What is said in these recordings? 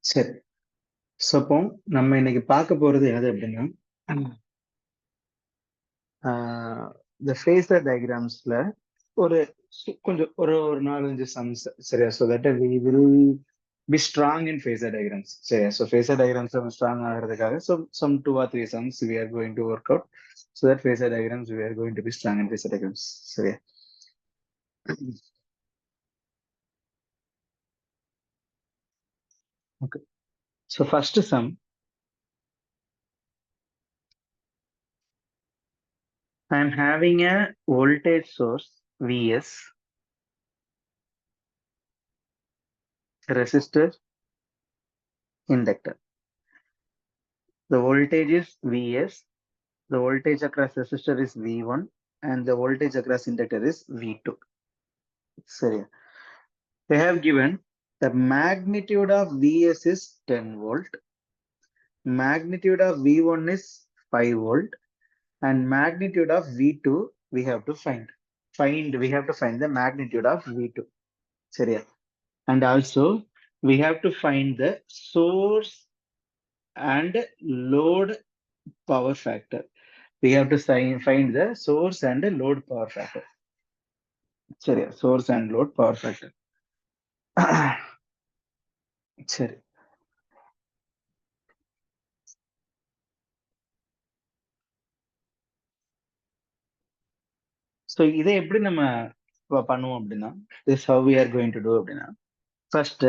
சரி. ஸோ அப்போ நம்ம இன்னைக்கு பார்க்க போறது என்னது அப்படின்னா இந்த ஃபேஸர் டயக்ராம்ஸ்ல ஒரு கொஞ்சம் ஒரு ஒரு 4-5 சம்ஸ் சரியா. So that we will be strong in phasor diagrams சரியா. ஸோ ஃபேஸர் டயக்ராம்ஸ் ஸ்ட்ராங் ஆகிறதுக்காக sum 2 or 3 sums we are going to work out. So that phasor diagrams we are going to be strong in phasor diagrams சரியா. Okay. So first sum, I am having a voltage source Vs, resistor, inductor. The voltage is Vs, the voltage across resistor is V1, and the voltage across inductor is V2. Sorry. They have given the magnitude of Vs is 10 volt, magnitude of V1 is 5 volt, and magnitude of V2 we have to find. We have to find the magnitude of V2. Sorry. And also we have to find the source and load power factor. We have to find the source and load power factor. சரி, source and load power factor. சரி. So இதை எப்படி நம்ம பண்ணுவோம் அப்படின்னா, this how we are going to do அப்படின்னா, first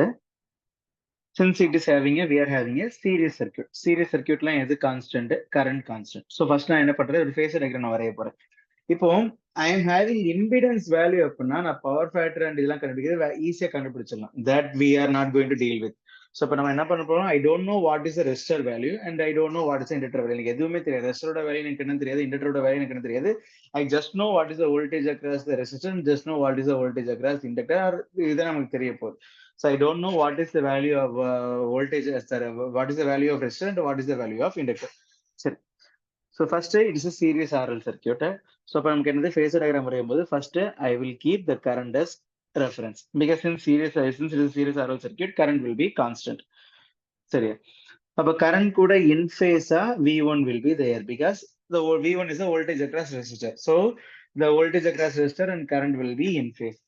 since it is having a we are having a series circuit. Series circuitல எது constant? Current constant. So first நான் என்ன பண்றேன், ஒரு ஃபேஸர் டயக்ராம் நான் வரைய போறேன். இப்போ I am having impedance value அப்படின்னா நான் பவர் ஃபேக்டர் அண்ட் இதெல்லாம் கண்டுபிடிக்கிறது ஈஸியா கண்டுபிடிச்சிடலாம். That we are not going to deal with. So இப்போ நம்ம என்ன பண்ண போறோம், I don't know what is resistor value and I don't know what is inductor value. எனக்கு எதுவுமே தெரியாது. ரெசிஸ்டரோட வேல்யூ எனக்கு என்ன தெரியாது, இண்டக்டரோட வேல்யூ எனக்கு என்ன தெரியாது. I just no what is the voltage across the resistor, just no what is the voltage across inductor. இது நமக்கு தெரிய போகுது. So I don't know what is the value of voltage, what is the value of resistor and what is the value of inductor. சரி. So first it is a series RL circuit. So இப்போ நமக்கு என்னது phasor diagram வரையும்போது first I will keep the current as reference because since it is series RL circuit, current will be constant. சரியா. அப்ப current கூட in phase V1 will be there because the V1 is the voltage across resistor. So the voltage across resistor and current will be in phase.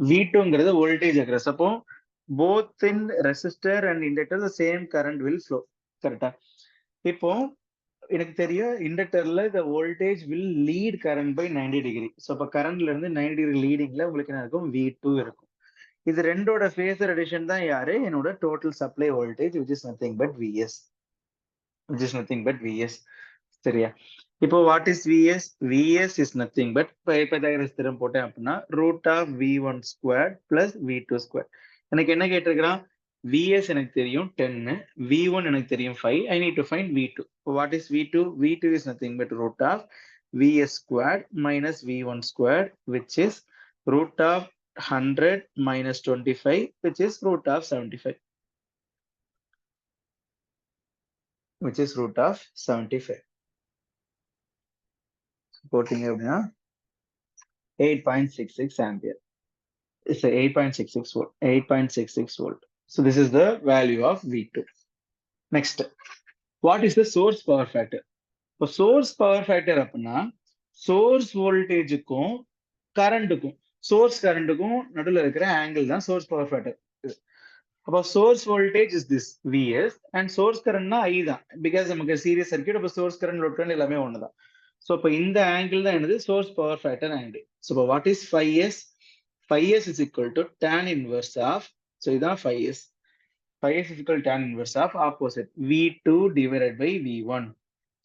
V2ங்கிறது voltage across. அப்போ both in resistor and inductor the same current will flow. கரெக்டா. இப்போ எனக்கு தெரியும் இண்டக்டர்ல the voltage will lead current by 90 degree. So அப்போ கரண்ட்ல இருந்து 90 degree லீடிங்ல உங்களுக்கு என்ன இருக்கும், V2 இருக்கும். இது ரெண்டோட ஃபேஸர் அடிஷன் தான் யாரு, என்னோட total supply voltage which is nothing but Vs. which is nothing but Vs. சரியா. இப்போ what is Vs? Vs is nothing but Pythagoras theorem போட்டேன் அப்படின்னா root of V1 square plus V2 square. எனக்கு என்ன கேட்டிருக்கிறான், Vs எனக்கு தெரியும் 10, V1 எனக்கு தெரியும் 5. I need to find V2. What is V2? V2 is nothing but root of Vs squared minus V1 squared, which is root of 100 minus 25, which is root of 75. Which is root of 75. போட்டீங்க அப்படின்னா 8.66 ampere. It's a 8.66 volt. 8.66 volt. So this is the value of V2. Next, what is the source power factor? இப்போ source power factor அப்படின்னா source voltageக்கும் கரண்ட்டுக்கும் நடுவில் இருக்கிற angle தான் source power factor. அப்போ source voltage is this Vs and source currentனா I தான், because நமக்கு serious circuit. அப்போ source current load current எல்லாமே ஒண்ணுதான். ஸோ இப்போ இந்த ஆங்கிள் தான் என்னது, source power factor angle. So இப்போ what is 5s? 5s is equal to tan inverse of, so இதான் 5s. 5s is equal to tan inverse of opposite V2 divided by V1.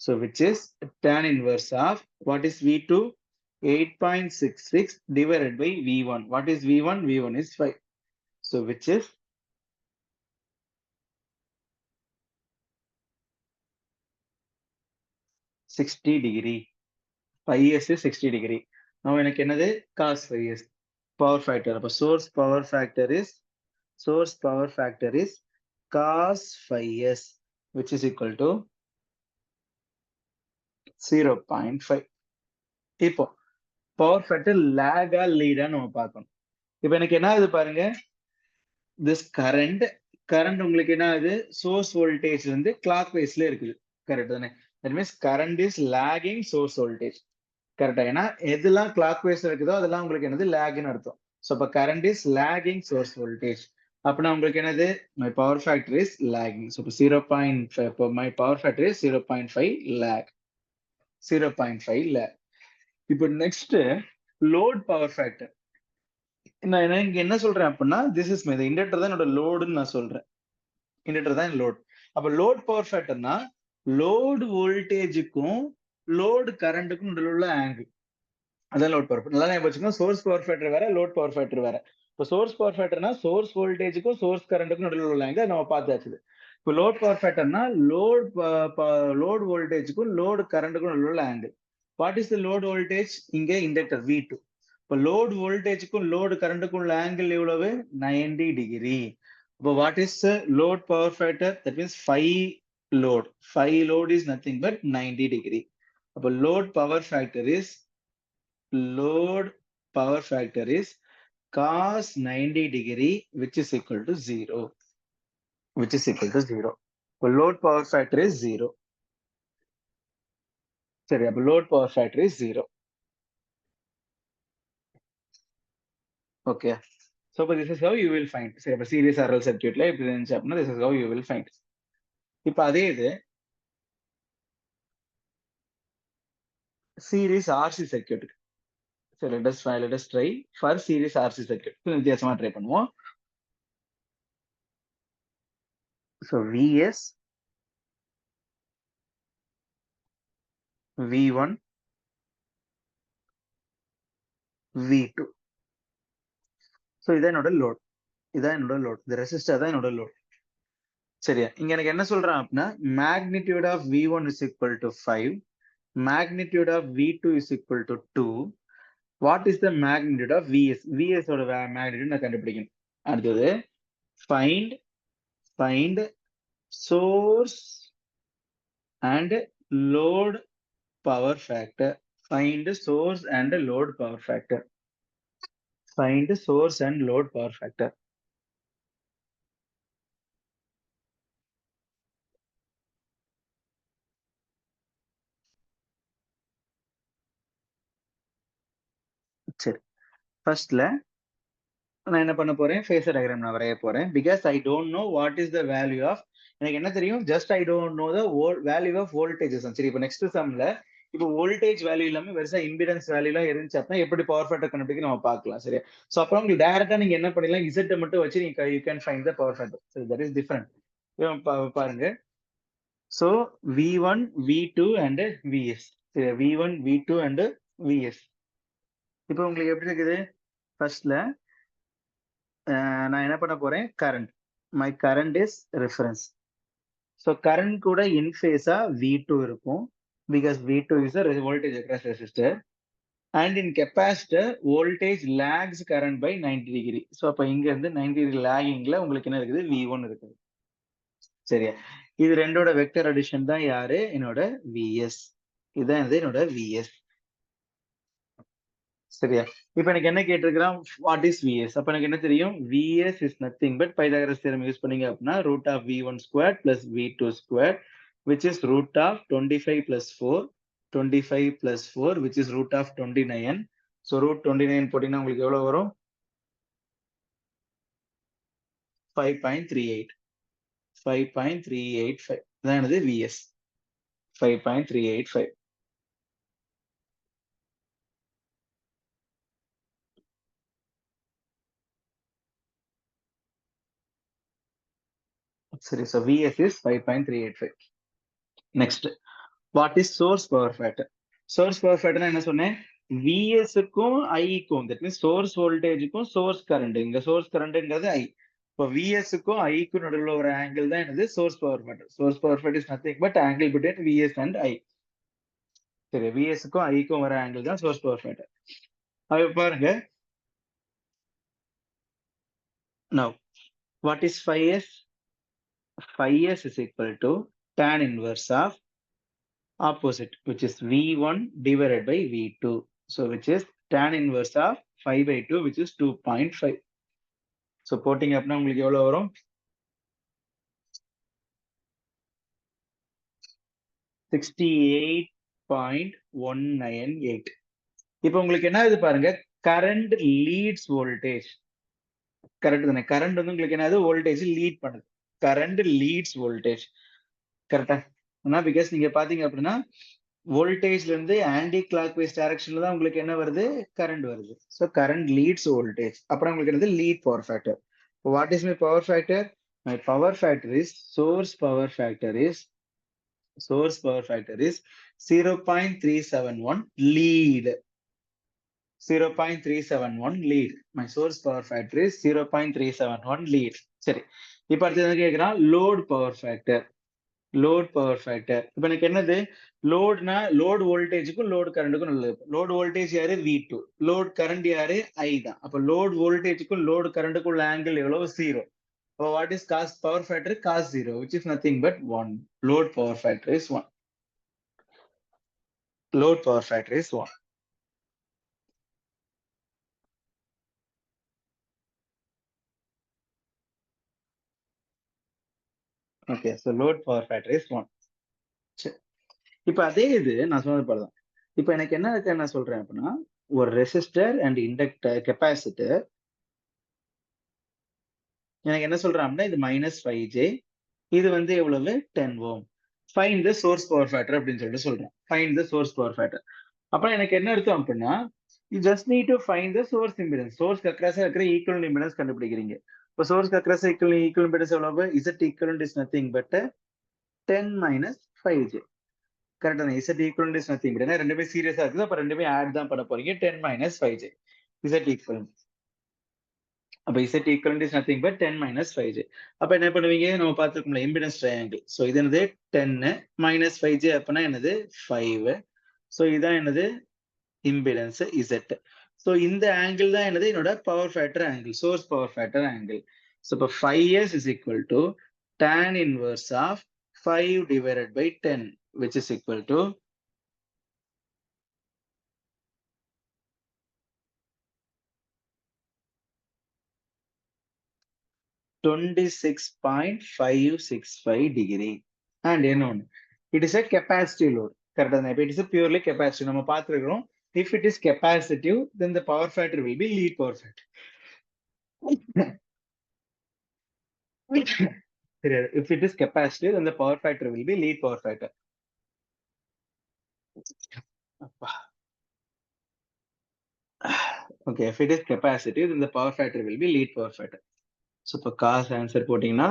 So which is tan inverse of, what is V2? 8.66 divided by V1. What is V1? V1 is 5. So which is 60 degree. 5s is 60 degree. Now எனக்கு என்னது, cos 5s. Power factor. அப்ப source power factor is cos 5s, which is equal to 0.5. இப்போ power factor Lekha லீடா நம்ம பார்க்கணும். இப்போ எனக்கு என்ன ஆகுது பாருங்க, this current கரண்ட் உங்களுக்கு என்ன ஆகுது, சோர்ஸ் வோல்டேஜ் வந்து கிளாக் வைஸ்ல இருக்குது. கரெக்ட் தானே? That means current is lagging source voltage. கரெக்டா? ஏன்னா எதெல்லாம் கிளாக் வைஸ்ல இருக்குதோ அதெல்லாம் உங்களுக்கு என்னது லேக்னு அர்த்தம். ஸோ அப்ப current is lagging source voltage. அப்படின்னா உங்களுக்கு என்னது, my power factor is lagging. So இப்போ 0.5, இப்போ my power factor is 0.5 lag. 0.5 lag. இப்போ நெக்ஸ்ட் லோட் பவர் ஃபேக்டர். நான் இங்க என்ன சொல்றேன் அப்படின்னா, திஸ் இஸ் மை இண்டக்டர் தான் என்னோட லோடுன்னு நான் சொல்றேன். இண்டக்டர் தான் லோட். அப்ப லோட் பவர் ஃபேக்டர்னா லோடு வோல்டேஜுக்கும் லோடு கரண்ட்டுக்கும் நடுவில் உள்ள ஆங்கிள். அதான் லோட் பவர் ஃபேக்டர். நல்லா ஞாபகம் வச்சுக்கோங்க. சோர்ஸ் பவர் ஃபேக்டர் வேற, லோட் பவர் ஃபேக்டர் வேற. இப்போ சோர்ஸ் பவர் ஃபேக்டர்னா சோர்ஸ் வோல்டேஜுக்கும் சோர்ஸ் கரண்ட்டுக்கும் நடுவில் உள்ள ஆங்கிள் நம்ம பார்த்தாச்சு. இப்போ லோட் பவர் ஃபேக்டர்னா லோட் வோல்டேஜுக்கும் லோடு கரண்ட்டுக்கும் நடுவில் உள்ள angle. What is the load voltage? இங்க இண்டக்டர் V2. இப்போ லோட் வோல்டேஜுக்கும் லோடு கரண்ட்டுக்கும் உள்ள ஆங்கிள் எவ்வளவு? 90 டிகிரி. இப்போ what is load power factor? That means 5 load. 5 load is nothing but 90 degree. அப்போ load power factor is cos 90 degree, which is equal to 0. இப்போ load power factor is 0. சரி, அப்போ load power factor is 0. Okay. So this is how you will find. சரி, அப்போ series RL circuitல இப்படி இருந்துச்சு அப்படின்னா this is how you will find. இப்போ அதே இது series RC circuit. So let us try for series RC circuit. வித்தியாசமா try பண்ணுவோம். So Vs, V1, V2. So இதான் என்னோட லோட். இந்த ரெசிஸ்டர் தான் என்னோட லோட். சரியா? இங்க எனக்கு என்ன சொல்றேன் அப்படின்னா, magnitude of V1 is equal to 5, magnitude of V2 is equal to 2. What is the magnitude of Vs? Vs ஓட magnitude நான் கண்டுபிடிக்கணும். அடுத்தது find source and load power factor. Find source and load power factor. Find source and load power factor. சரி, ஃபர்ஸ்ட்ல நான் என்ன பண்ண போறேன், ஃபேஸர் டயக்ராம் நான் வரைய போறேன். Because I don't know what is the value of, எனக்கு என்ன தெரியும், just I don't know the value of voltages. சரி, இப்போ நெக்ஸ்ட் சம்ல இப்போ வோல்டேஜ் வேல்யூ இல்லாம வெறுசா இம்பிடன்ஸ் வேல்யூ எல்லாம் இருந்துச்சு அப்படின்னா எப்படி பவர் ஃபேக்டர் கண்டுபிடிக்க நம்ம பார்க்கலாம். சரியா? ஸோ அப்புறம் உங்களுக்கு டைரக்டா நீங்க என்ன பண்ணலாம், இசட்டை மட்டும் வச்சு நீங்க you can find the power factor. சரி, தட் இஸ் டிஃபரெண்ட். பாருங்க. So V1, V2 and Vs. சரி, V1, V2 அண்ட் Vs. இப்போ உங்களுக்கு எப்படி இருக்குது, ஃபர்ஸ்ட்ல நான் என்ன பண்ண போறேன், current. My current is reference. So current கூட இன் ஃபேஸா V2 இருக்கும். Because V2 is a voltage across resistor. And in capacitor, voltage lags current by 90 degree. So அப்போ இங்க இருந்து 90 degree laggingல உங்களுக்கு என்ன இருக்குது, V1 இருக்குது. சரியா? இது ரெண்டோட வெக்டர் அடிஷன் தான் யாரு, என்னோட Vs. இதுதான் என்னோட Vs. சரியா? இப்ப எனக்கு என்ன கேட்டிருக்கிறான், வாட் இஸ் Vs? அப்ப எனக்கு என்ன தெரியும், Vs is nothing but Pythagoras theorem use பண்ணீங்க அப்படின்னா root of V1 square plus V2 square, which is root of 25 plus 4, 25 plus 4, which is root of 29. So root 29 போட்டீங்கன்னா உங்களுக்கு எவ்வளவு வரும், 5.385. 5.385 தான் என்னது Vs. 5.385. சரி, so Vs is 5.385. Next, what is source power factor? Source power factor என்ன சொன்னேன், விஎஸ்க்கும் ஐக்கும், தட் மீன்ஸ் சோர்ஸ் வோல்டேஜுக்கும் சோர்ஸ் கரண்ட். இங்க சோர்ஸ் கரண்ட்ங்கிறது ஐ. இப்போ விஎஸ்க்கும் ஐக்கும் நடுவில் ஒரு ஆங்கிள் தான் என்னது source power factor. Source power factor is nothing but angle between VS and I. சரி, விஎஸ்க்கும் ஐக்கும் வர ஆங்கிள் தான் சோர்ஸ் பவர் ஃபேக்டர். அது பாருங்க. Now what is 5s? 5s is equal to tan inverse of opposite, which is V1 divided by V2. So which is tan inverse of 5 by 2, which is 2.5. So போட்டிங்க அப்படின்னா உங்களுக்கு எவ்வளவு வரும், 68.198. இப்போ உங்களுக்கு என்ன ஆகுது பாருங்க, கரண்ட் லீட்ஸ் வோல்டேஜ். கரெக்ட் தானே? கரண்ட் வந்து உங்களுக்கு என்னது, வோல்டேஜ் லீட் பண்ணுது. Current leads voltage. கரெக்டா? ஏன்னா பிகாஸ் நீங்க பாத்தீங்க அப்படின்னா வோல்டேஜ்ல இருந்து ஆன்டி கிளாக் வைஸ் டைரக்ஷன்ல தான் உங்களுக்கு என்ன வருது, கரண்ட் வருது. So current leads voltage. அப்புறம் உங்களுக்கு என்னது, lead power factor. What is my power factor? My power factor is source power factor is 0.371 lead. 0.371 lead. My source power factor is 0.371 lead. சரி, இப்ப அடுத்து என்ன கேட்கிறான், load power factor. Load power factor இப்ப எனக்கு என்னது, லோட்னா லோட் வோல்டேஜுக்கும் லோட் கரண்ட்டுக்கும் நல்லது. Load voltage யாரு, V2. லோட் கரண்ட் யாரு, I தான். அப்ப லோட் வோல்டேஜுக்கும் லோட் கரண்ட்டுக்கும் உள்ள ஆங்கிள் எவ்வளவு, 0. அப்ப what is cos power factor, cos 0, which is nothing but 1. Load power factor is 1. Load power factor is 1. Okay, so load power factor is 1. சரி, இப்ப அதே இது நான் சொன்னது போலதான். இப்ப எனக்கு என்ன இருக்கு, என்ன சொல்றேன் அப்படின்னா, ஒரு ரெசிஸ்டர் அண்ட் இண்டக்டர் கெப்பாசிட்டர். எனக்கு என்ன சொல்றேன் அப்படின்னா, இது -5J, இது வந்து எவ்வளவு, 10 ohm. Find the source power factor அப்படின்னு சொல்லிட்டு சொல்றேன். Find the source power factor. அப்ப எனக்கு என்ன அர்த்தம் அப்படின்னா, you just need to find the source impedance. Source அக்ராஸா இருக்கிற ஈக்குவலன்ட் இம்பிடன்ஸ் கண்டுபிடிக்கிறீங்க. இப்ப சோர்ஸ் அக்ராஸா ஈக்குவலன்ட் இம்பிடன்ஸ் எவ்வளவு, Z equivalent is nothing but 10 minus 5J. கரெக்டா? Z equivalent is nothing but ஏன்னா ரெண்டுமே சீரியஸா இருக்குது. அப்ப ரெண்டுமே ஆட் தான் பண்ண போறீங்க. 10 minus 5J. Z equivalent. அப்ப Z equivalent is nothing but 10 minus 5J. அப்ப என்ன பண்ணுவீங்க, நம்ம பார்த்திருக்கோம்ல இம்பிடன்ஸ் ட்ரையாங்கிள். சோ இது என்னது, 10 minus 5J அப்பனா என்னது, 5. சோ இதான் என்னது, இம்பிடன்ஸ் Z. சோ இந்த ஆங்கிள் தான் என்னது, என்னோட power factor angle, source power factor angle. So இப்ப 5S is equal to tan inverse of 5 divided by 10, which is equal to 26.565 degree. And இன்னொன்னு, it is a capacitive load. கரெக்டா? இப்ப it is a purely capacitive. நம்ம பார்த்திருக்கிறோம். If it is capacitive, then the power factor will be lead power factor. If it is capacitive, then the power factor will be lead power factor. Okay, if it is capacitive, then the power factor will be lead power factor. So for cos answer போட்டீங்கன்னா,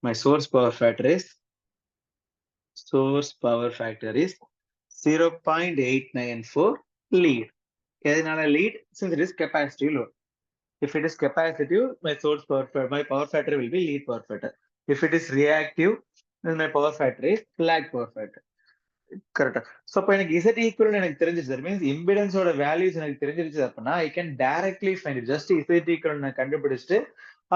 my source power factor is 0.894 lead. எதனால lead? Since it is capacitive load. If it is capacitive, my power factor will be lead power factor. If it is reactive, then my power factor is lag power factor. கரெக்டா? So அப்ப எனக்கு Z equal எனக்கு தெரிஞ்சிருச்சு. That means இம்பிடன்ஸோட values எனக்கு தெரிஞ்சிருச்சு அப்படின்னா, I can directly find it. Just Z equal நான் கண்டுபிடிச்சிட்டு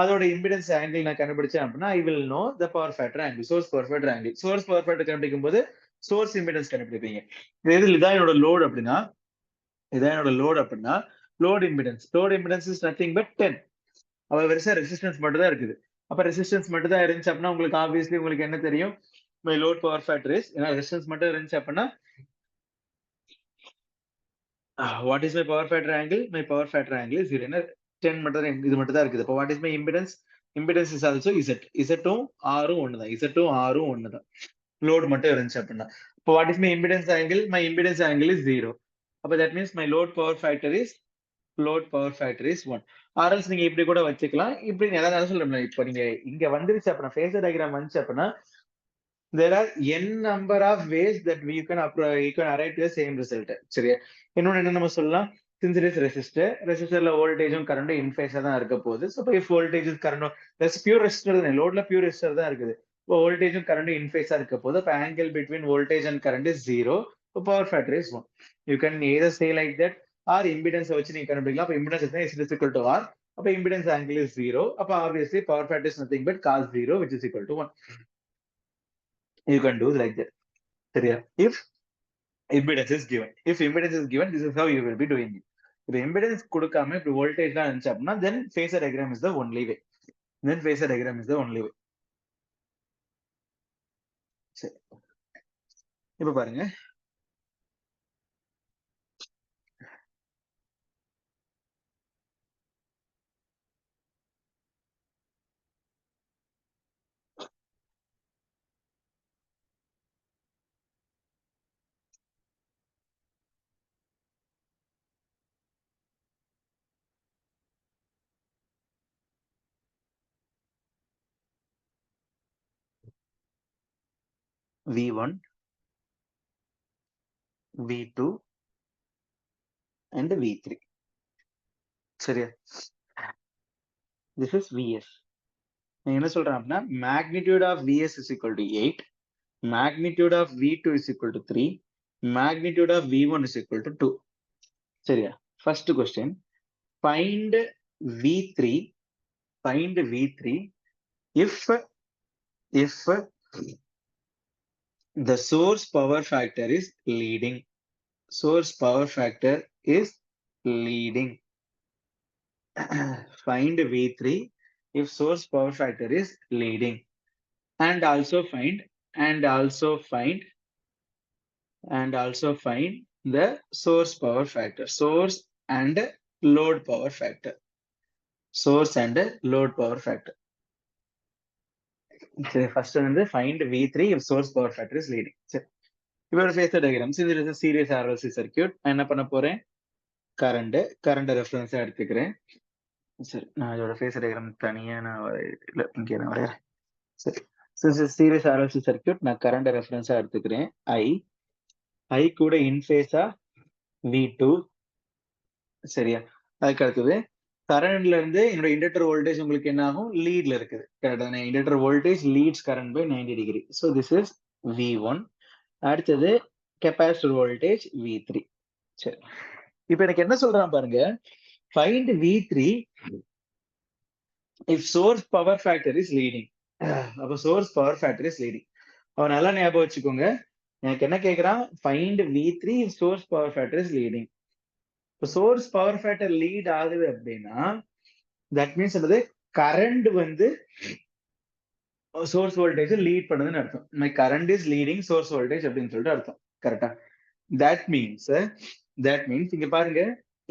அதோட இம்பிடன்ஸ் ஆங்கிள் நான் கண்டுபிடிச்சேன் அப்படின்னா, I will know the power factor angle, source power factor angle. Source power factor கண்டுபிடிக்கும் போது சோர்ஸ் இம்பிடன்ஸ் கண்டுபிடிப்பீங்க. இதான் என்னோட லோட் அப்படின்னா, load impedance is nothing but 10. அப்ப வெறுசா ரெசிஸ்டன்ஸ் மட்டும் தான் இருக்குது. அப்ப ரெசிஸ்டன்ஸ் மட்டும் தான் இருந்துச்சு அப்படின்னா, உங்களுக்கு ஆப்வியஸ்லி உங்களுக்கு என்ன தெரியும், my load power factor is, ஏன்னா ரெசிஸ்டன்ஸ் மட்டும் இருந்துச்சு அப்படின்னா, what is my power factor angle, my power factor angle is 0. 10 மட்டும் தான், இது மட்டும் தான் இருக்குது. அப்போ what is my impedance, impedance is also Z. Z-ம் R-ம் ஒண்ணுதான். Z-ம் R-ம் ஒண்ணுதான். லோட் மட்டும் இருந்துச்சு அப்படின்னா. இப்போ what is my impedance angle, my impedance angle is 0. அப்போ that means my load power factor is 1. ஆர்எல்ஸ் நீங்க இப்படி கூட வச்சுக்கலாம். இப்படி எதாவது சொல்றேன். இப்போ நீங்க இங்க வந்துருச்சு அப்படின்னா, ஃபேஸர் டயக்ராம் வந்துச்சு அப்படின்னா, there are n number of ways that you can arrive to the same result. சரியா? இன்னொன்னு என்ன நம்ம சொல்லலாம், since it is ரெசிஸ்டர்ல வோல்டேஜும் கரண்டும் இன் ஃபேஸா தான் இருக்க போகுது. சோ இப்போ if voltage கரண்டும் பியூர் ரெசிஸ்டர் தான், லோட்ல பியூர் ரெசிஸ்டர் தான் இருக்குது. இப்போ வோல்டேஜும் கரண்டும் இன் ஃபேஸா இருக்க போகுது. அப்ப angle between voltage and current is 0. இப்போ power factor is 1. You can either say like that, or impedance வச்சு நீங்க கண்டுபிடிக்கலாம். அப்ப impedance is equal to R. அப்ப இம்பிடன்ஸ் ஆங்கிள் இஸ் 0. அப்ப obviously power factor is nothing but cos 0, which is equal to 1. You can do like that. If impedance is given, this is how you will be doing it. If impedance கொடுக்காம இப்படி voltage தான் இருந்துச்சு அப்படின்னா, then phasor diagram is the only way. சரி, இப்ப பாருங்க V1, V2 and V3. சரியா? This is Vs. நான் என்ன சொல்றேன் அப்படின்னா magnitude of Vs is equal to 8, magnitude of V2 is equal to 3, magnitude of V1 is equal to 2. சரியா? First question, find V3 if the source power factor is leading. Source power factor is leading. Find V3 if source power factor is leading, and also find the source power factor, source and load power factor, source and load power factor. சரி, first வந்து find V3 if source power factor is leading. சரி, இப்போ phasor diagram. Since it is a series RLC circuit, நான் என்ன பண்ண போறேன், current ரெஃபரன்ஸா எடுத்துக்கிறேன். சரி, நான் இதோட phasor diagram தனியா நான் இல்ல இங்கே நான் வரையறேன். சரி, since it's series RLC circuit, நான் current ரெஃபரன்ஸா எடுத்துக்கிறேன். I கூட in phase V2. சரியா? அதுக்கு அடுத்தது கரண்ட்ல இருந்து என்னோட இண்டக்டர் வோல்டேஜ் உங்களுக்கு என்ன ஆகும், லீட்ல இருக்குது. கரெக்டான inductor voltage leads current by 90 degree. So this is V1. அடுத்தது கெப்பாசிட்டர் வோல்டேஜ் V3. சரி, இப்போ எனக்கு என்ன சொல்றான் பாருங்க, find V3 if source power factor is leading. அப்போ source power factor is leading. அவன் நல்லா ஞாபகம் வச்சுக்கோங்க, எனக்கு என்ன கேட்கறான், find V3 if source power factor is leading. இப்போ சோர்ஸ் பவர் ஃபேக்டர் லீட் ஆகுது அப்படின்னா தட் மீன்ஸ் என்னது, கரண்ட் வந்து சோர்ஸ் வோல்டேஜ் லீட் பண்ணுதுன்னு அர்த்தம். My current is leading source voltage அப்படின்னு சொல்லிட்டு அர்த்தம். கரெக்டா? தட் மீன்ஸ் இங்க பாருங்க,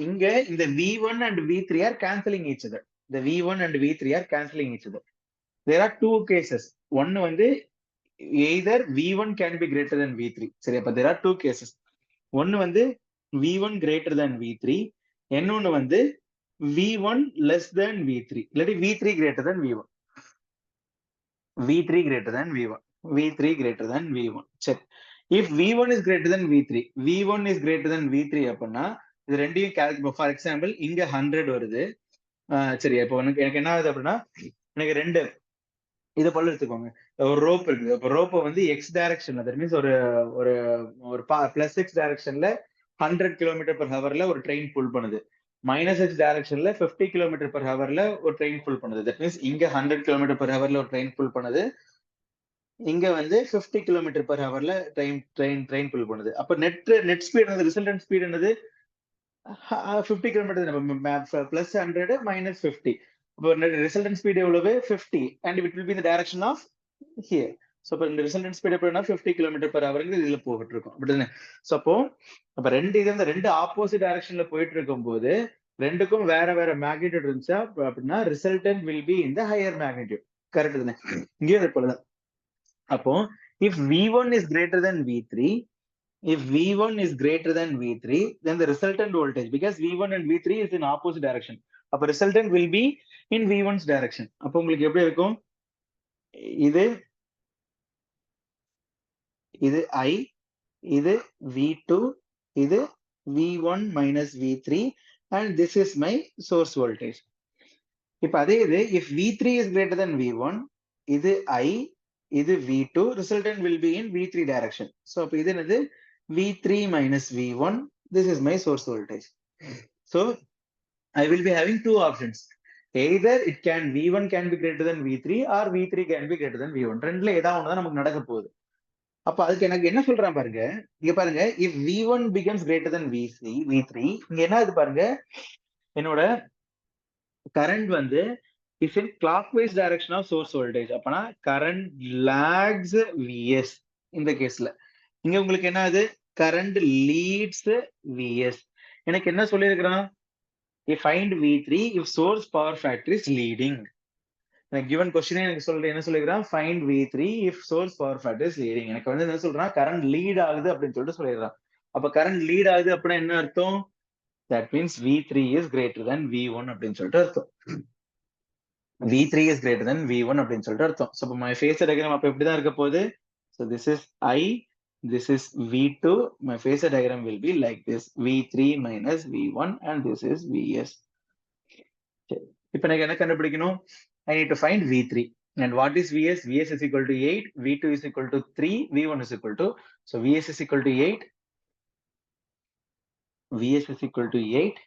இங்க இந்த V1 and V3 are cancelling each other. The V1 and V3 are cancelling each other. There are two cases. One வந்து either V1 can be greater than V3. சரி, அப்ப there are two cases. ஒன்னு வந்து V1 greater than V3, இன்னொன்னு வந்து V1 less than V3, இல்லாட்டி V3 greater than V1. V3 greater than V1. V3 greater than V1. சரி, if V1 is greater than V3, V1 is greater than V3 அப்படின்னா இது ரெண்டையும் calculate. For example இங்க 100 வருது. சரி, இப்போ எனக்கு என்ன ஆகுது அப்படின்னா, எனக்கு ரெண்டு இதை போல எடுத்துக்கோங்க, ஒரு ரோப் இருக்குது. இப்போ ரோப்பை வந்து எக்ஸ் டைரக்ஷன்ல, தட் மீன்ஸ் ஒரு ஒரு ஒரு பிளஸ் எக்ஸ் டைரக்ஷன்ல 100 km/h ஒரு ட்ரெயின் புல் பண்ணுது. மைனஸ் எக்ஸ் டைரக்ஷன்ல 50 km/h ஒரு ட்ரெயின் புல் பண்ணுது. தட் மீன்ஸ் இங்க 100 km/h ஒரு ட்ரெயின் புல் பண்ணுது, இங்க வந்து 50 km/h ட்ரெயின் புல் பண்ணுது. அப்ப நெட் ஸ்பீட் என்னது, ரிசல்டன்ட் ஸ்பீட் என்னது, 50 km பிளஸ் 100 மைனஸ் 50. இப்போ ரிசல்டன்ட் ஸ்பீட் எவ்வளவு, 50, and it will be in the direction of here. So இப்போ இந்த ரிசல்டன்ட் ஸ்பீட் எப்படின்னா 50 km/h இதுல போயிட்டு இருக்கும் அப்படிதானே. ஸோ அப்போ ரெண்டு ஆப்போசிட் டைரக்ஷன்ல போயிட்டு இருக்கும் போது ரெண்டுக்கும் வேற வேற மேக்னிடியூட் இருந்துச்சா அப்படின்னா resultant will be in the higher magnitude. Correct தானே? இங்கேயும் அது போலதான். அப்போ if V1 is greater than V3, if V1 is greater than V3, then the resultant voltage, because V1 and V3 is in opposite direction, அப்ப resultant will be in V1's direction. அப்போ உங்களுக்கு எப்படி இருக்கும், இது I, இது V2, இது V1 minus V3, and this is my source voltage. இப்ப அதே இது if V3 is greater than V1, இது I, இது V2, resultant will be in V3 direction. So அப்ப இது என்னது, V3 minus V1, this is my source voltage. So I will be having two options. Either it can V1 can be greater than V3 or V3 can be greater than V1. ரெண்டுல ஏதாவது ஒண்ணுதான் நமக்கு நடக்க போகுது. அப்ப அதுக்கு எனக்கு என்ன சொல்றான் பாருங்க, இங்க பாருங்க, if V1 becomes greater than V3, இங்க என்ன ஆகுது பாருங்க, என்னோட கரண்ட் வந்து is in clockwise direction of source voltage. அப்பனா current lags Vs இந்த கேஸ்ல. இங்க உங்களுக்கு என்ன ஆகுது? Current leads Vs. எனக்கு என்ன சொல்லியிருக்கிறான்? find V3 if source power factor is leading. எனக்கு given question எனக்கு என்ன சொல்லிருக்கான்? find V3 if source power factor is leading. எனக்கு வந்து என்ன சொல்றான்? கரண்ட் லீட் ஆகுது அப்படின்னு சொல்லிட்டு சொல்லிடுறான். அப்ப கரண்ட் லீட் ஆகுது அப்படின்னா என்ன அர்த்தம்? that means V3 is greater than V1 அப்படின்னு சொல்லிட்டு அர்த்தம். V3 is greater than V1 அப்படின்னு சொல்லிட்டு அர்த்தம். So my phasor diagram அப்ப இப்படிதான் இருக்க போகுது. So this is I, this is V2. My phasor diagram will be like this: V3 minus V1 and this is Vs. இப்ப எனக்கு என்ன கண்டுபிடிக்கணும்? I need to find V3. And what is Vs? Vs is equal to 8, V2 is equal to 3, V1 is equal to, so Vs is equal to 8, Vs is equal to 8,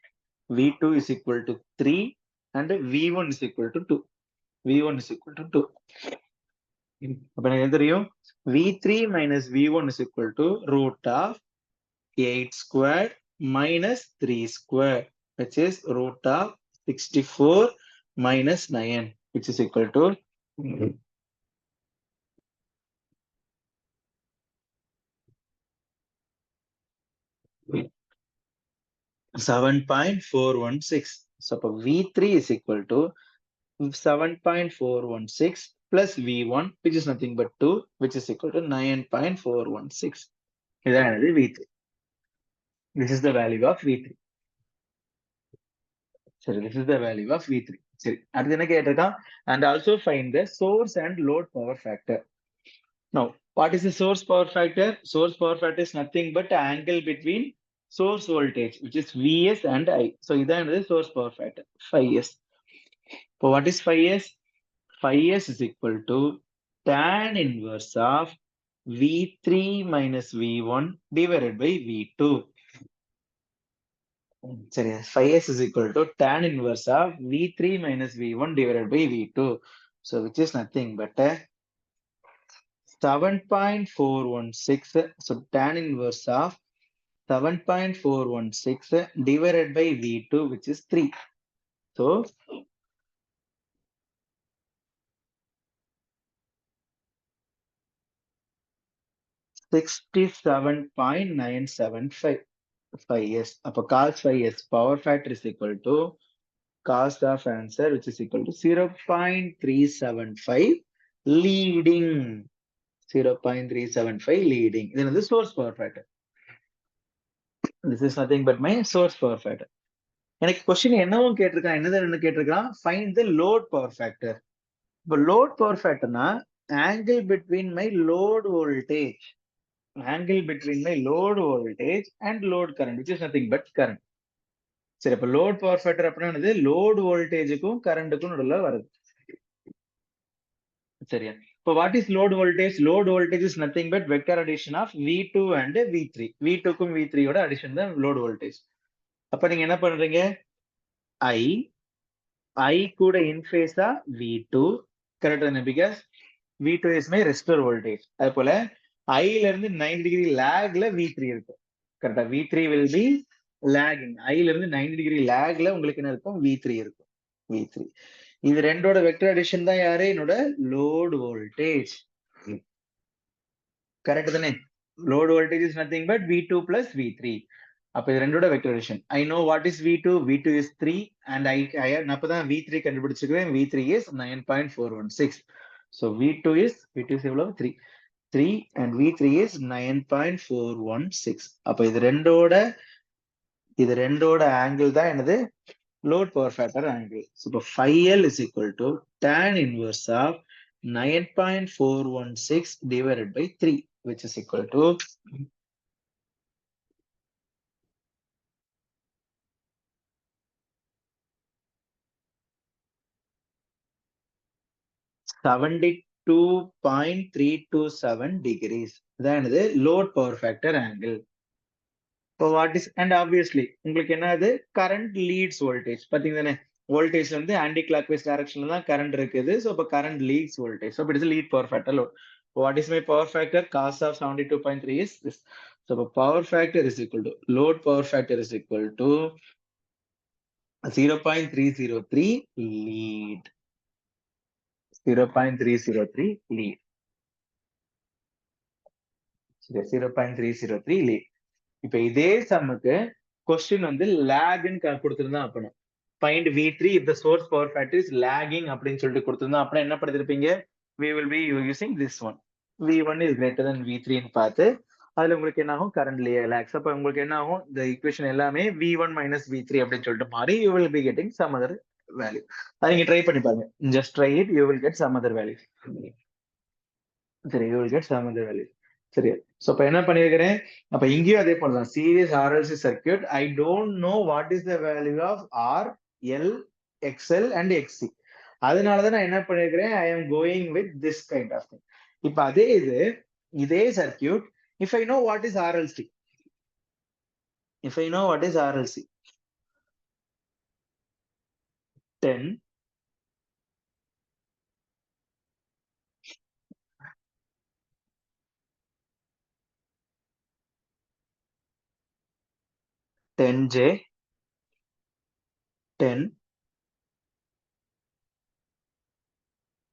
V2 is equal to 3, and V1 is equal to 2. V1 is equal to 2. அப்ப எனக்கு என்ன தெரியும்? V3 minus V1 is equal to root of 8 squared minus 3 squared, which is root of 64 minus 9, which is equal to 7.416. So V3 is equal to 7.416 plus V1, which is nothing but 2, which is equal to 9.416. இதான் எனது V3. This is the value of V3. சரி, this is the value of V3. சரி, அடுத்து என்ன கேட்டிருக்கான்? And also find the source and load power factor. Now, what is the source power factor? Source power factor is nothing but angle between source voltage, which is Vs and I. So இதான் எனது source power factor, 5s. So what is 5s? 5s is equal to tan inverse of V3 minus V1 divided by V2. சரி, 5s is equal to tan inverse of V3 minus V1 divided by V2. So which is nothing but 7.416. So tan inverse of 7.416 divided by V2, which is 3. So 67.975. 5s. அப்ப cos 5s power factor is equal to cos of answer, which is equal to 0.375 leading. 0.375 leading. Then the source power factor. This is nothing but my source power factor. எனக்கு question என்னவும் கேட்டிருக்கான், என்ன கேட்டிருக்கான்? Find the load power factor. இப்போ load power factorனா angle between my load voltage, angle between my load voltage and load current, which is nothing but current. சரி, அப்ப load power factor அப்படின்னா என்னது? Load வோல்டேஜுக்கும் கரண்ட்டுக்கும் நடுவில் வருது. சரியா? இப்போ what is load voltage? Load voltage is nothing but vector addition of V2 and V3. V2க்கும் V3 யோட அடிஷன் தான் லோட் வோல்டேஜ். அப்ப நீங்க என்ன பண்றீங்க? I கூட இன்ஃபேஸா V2, கரெக்ட் தானே? Because V2 is my resistor voltage. அது போல I ல இருந்து 90 டிகிரி லேக்ல V3 இருக்கும். கரெக்டா? V3 will be lagging. I ல இருந்து 90 டிகிரி லேக்ல உங்களுக்கு என்ன இருக்கும்? V3 இருக்கும். V3. இது ரெண்டோட வெக்டர் அடிஷன் தான் யாரு? என்னோட லோட் வோல்டேஜ். கரெக்ட் தானே? Load voltage is nothing but V2 plus V3. அப்ப இது ரெண்டோட vector addition. I know what is V2. V2 is 3 and I அப்பதான் V3 கண்டுபிடிச்சிருக்கேன். V3 is 9.416. So V2 is எவ்வளவு? 3 and V3 is 9.416. அப்ப இது ரெண்டோட angle தான் என்னது? load power factor angle. So 5L is equal to tan inverse of 9.416 divided by 3, which is equal to 72.327 degrees. Then the load power factor angle. So what is, and obviously உங்களுக்கு என்னது? current leads voltage. பாத்தீங்கன்னா voltage வந்து anti clockwise directionல தான் current இருக்குது. So அப்ப current leads voltage. So it is a lead power factor load. What is my power factor? Cos of 72.3 is this. So power factor is equal to, load power factor is equal to 0.303 lead. 0.303 lead. 0.303 lead. இப்ப இதே சம்முக்கு question வந்து லேக்னு கொடுத்திருந்தா அப்பணும் find V3 if the source power factor is lagging அப்படின்னு சொல்லிட்டு கொடுத்திருந்தா அப்புறம் என்ன படுத்திருப்பீங்க we will be using this one V1 is greater than V3 ன்னு பார்த்து அதுல உங்களுக்கு என்ன ஆகும் கரண்ட் லேக்ஸ் அப்ப உங்களுக்கு என்ன ஆகும் இந்த ஈக்குவேஷன் எல்லாமே V1 minus V3 அப்படின்னு சொல்லிட்டு மாறி you will be getting some other value. அதை நீங்க ட்ரை பண்ணி பாருங்க just try it you will get some other value. சரி you will get some other value. சரி சோ இப்ப என்ன பண்ணிருக்கிறேன் அப்ப இங்கேயும் அதே போலதான் series RLC circuit I don't know what is the value of R L XL and XC அதனாலதான் நான் என்ன பண்ணிருக்கிறேன் I am going with this kind of thing இப்ப இதே circuit if I know what is RLC if I know what is RLC 10 10J 10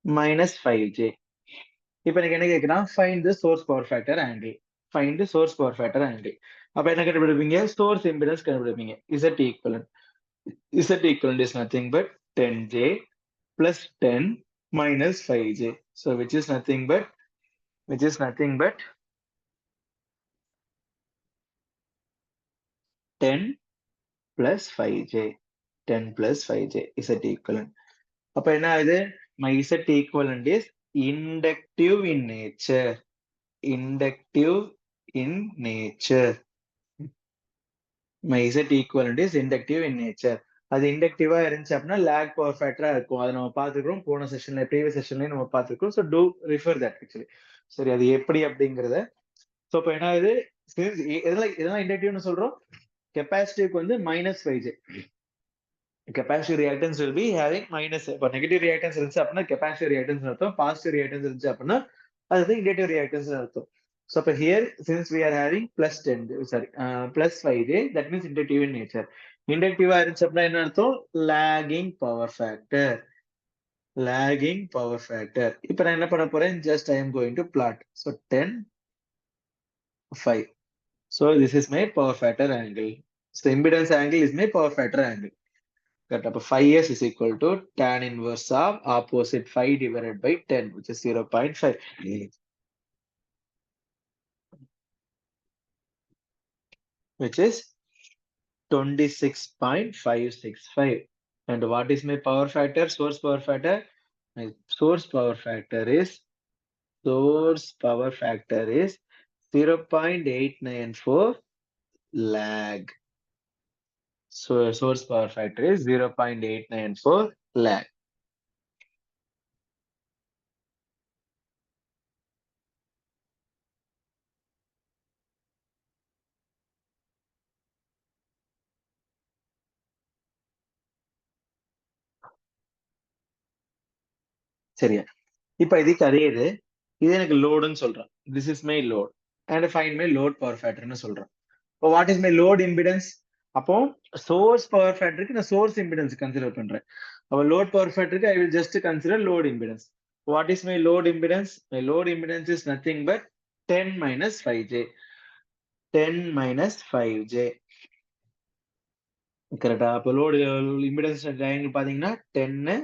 minus 5J இப்ப எனக்கு என்ன கேக்குறான் find the source power factor angle find the source power factor angle அப்ப என்ன கண்டுபிடிப்பீங்க source impedance கண்டுபிடிப்பீங்க Z equivalent is nothing but 10J plus 10 minus 5J so which is nothing but 10 plus 5J 10 plus 5J Z equivalent அப்ப என்ன ஆகுது my Z equivalent is inductive in nature my Z equivalent is inductive in nature அது இண்டக்டிவா இருந்துச்சு அப்படின்னா lakh power ஃபேக்டரா இருக்கும் அதை நம்ம பார்த்துக்கிறோம் போன செஷன்ல ப்ரீவியஸ் செஷன்லயும் நம்ம பார்த்துருக்கோம் so to refer that actually சரி அது எப்படி அப்படிங்கிறத ஸோ இப்போ என்ன ஆகுது இதெல்லாம் இண்டக்டிவ்னு சொல்றோம் கெப்பாசிட்டிவ்க்கு வந்து -5J capacitive reactance will be having minus இப்போ நெகட்டிவ் ரியாக்டன்ஸ் இருந்துச்சு அப்படின்னா கெப்பாசிட்டிவ் ரியாக்டன்ஸ் அர்த்தம் பாசிட்டிவ் ரியாக்டன்ஸ் இருந்துச்சு அப்படின்னா அது இண்டக்டிவ் ரியாக்டன்ஸ் அர்த்தம் so அப்ப here since we are having plus 5J that means inductive in nature inductive இருந்துச்சு அப்படின்னா என்ன அர்த்தம் lagging power factor இப்ப நான் என்ன பண்ண போறேன் just I am going to plot so 10 5 so this is my power factor angle so impedance angle is my power factor angle correct அப்ப 5s is equal to tan inverse of opposite 5 divided by 10 which is 0.5 which is 26.565 and what is my power factor source power factor my source power factor is 0.894 lag so source power factor is 0.894 lag சரியா இப்ப இதுக்கு அதே இது எனக்கு லோடுன்னு சொல்றேன் this is my load and find my load power factor ன்னு சொல்றேன் இப்போ what is my load impedance அப்போ source power factor க்கு நான் source impedance கன்சிடர் பண்றேன் அப்போ load power factor க்கு I will just consider load impedance what is my load impedance my load impedance is nothing but 10 minus 5J கரெக்டா அப்போ load impedance triangle பாத்தீங்கன்னா 10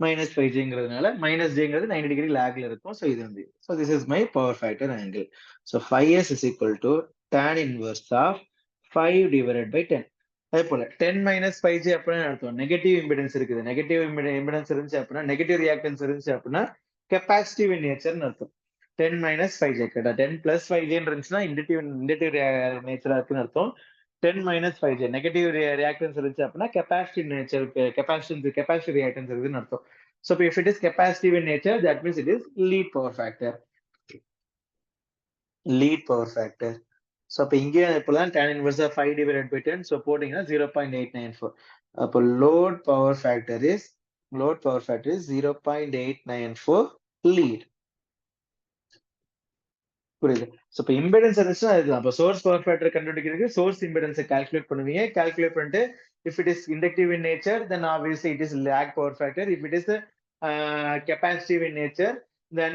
5 -5Jங்கிறதுனால -Jங்கிறது 90 degree லேக்ல இருக்கும் so இது வந்து so this is my power factor angle so 5s is equal to tan inverse of 5 divided by 10 அதே போல 10 minus 5J அப்படின்னா அர்த்தம் நெகட்டிவ் இம்பிடன்ஸ் இருக்குது நெகட்டிவ் இம்பிடன்ஸ் இருந்துச்சு அப்படின்னா நெகட்டிவ் ரியாக்டன்ஸ் இருந்துச்சு அப்படின்னா கெப்பாசிட்டிவ் இன் நேச்சர்னு அர்த்தம் 10 minus 5J கேட்டா 10 plus 5J இருந்துச்சுன்னா இண்டக்டிவ் நேச்சரா இருக்குன்னு அர்த்தம் 10 minus 5J நெகட்டிவ் ரியாக்டன்ஸ் இருந்துச்சு அப்படின்னா கெப்பாசிட்டிவ் நேச்சர் கெப்பாசிட்டிவ் ரியாக்டன்ஸ் இருக்குதுன்னு அர்த்தம் so if it is capacitive in nature that means it is lead power factor so அப்ப இங்க இப்பலாம் tan inverse of 5 divided by 10 so போட்டீங்கன்னா 0.894 அப்ப load power factor is 0.894 lead புரியுது சோ இப்ப impedance இருந்துச்சுன்னா அதுதான் அப்ப சோர்ஸ் பவர் ஃபேக்டர் கண்டுபிடிக்கிறதுக்கு சோர்ஸ் இம்பிடன்ஸை கால்குலேட் பண்ணுவீங்க கால்குலேட் பண்ணிட்டு if it is inductive in nature then obviously it is lag power factor if it is capacitive in nature that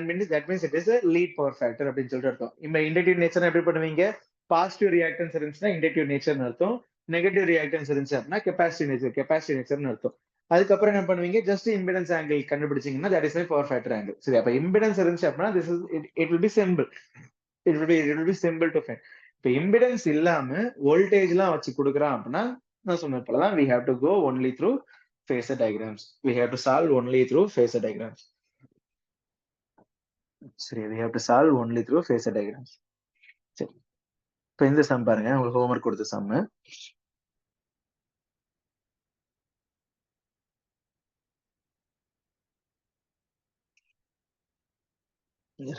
means it is a lead power factor அப்படின்னு சொல்லிட்டு அர்த்தம். இப்ப inductive nature எப்படி பண்ணுவீங்க? Positive reactance இருந்துச்சுன்னா inductive நேச்சர்னு அர்த்தம், negative reactance இருந்துச்சு அப்படின்னா கெப்பாசிட்டி நேச்சர்னு அர்த்தம். அதுக்கப்புறம் என்ன பண்ணுவீங்க? ஜஸ்ட் இம்பிடன்ஸ் ஆங்கிள் கண்டுபிடிச்சீங்கன்னா that is my power factor angle. சரி, அப்ப இம்பிடன்ஸ் இருந்துச்சு அப்படின்னா this is it will be simple. It will be simple to find. இப்ப இம்பிடன்ஸ் இல்லாம வோல்டேஜ் எல்லாம் வச்சு கொடுக்குறான் அப்படின்னா நான் சொன்ன போலதான் we have to go only through phasor diagrams. We have to solve only through phasor diagrams. சரி, we have to solve only through phasor diagrams. சரி, இப்ப இந்த சம் பாருங்க, உங்களுக்கு ஹோம்ஒர்க் கொடுத்த sum.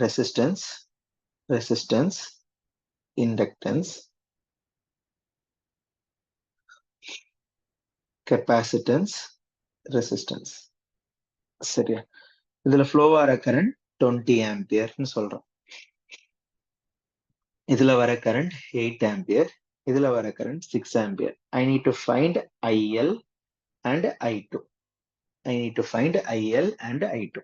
Resistance, inductance, capacitance, resistance. சரியா? இதுல flow ஆகிற கரண்ட் 20 ஆம்பியர்னு சொல்றோம். இதுல வர கரண்ட் 8 ஆம்பியர், இதுல வர current 6 ampere. I need to find IL and I2. I need to find IL and I2.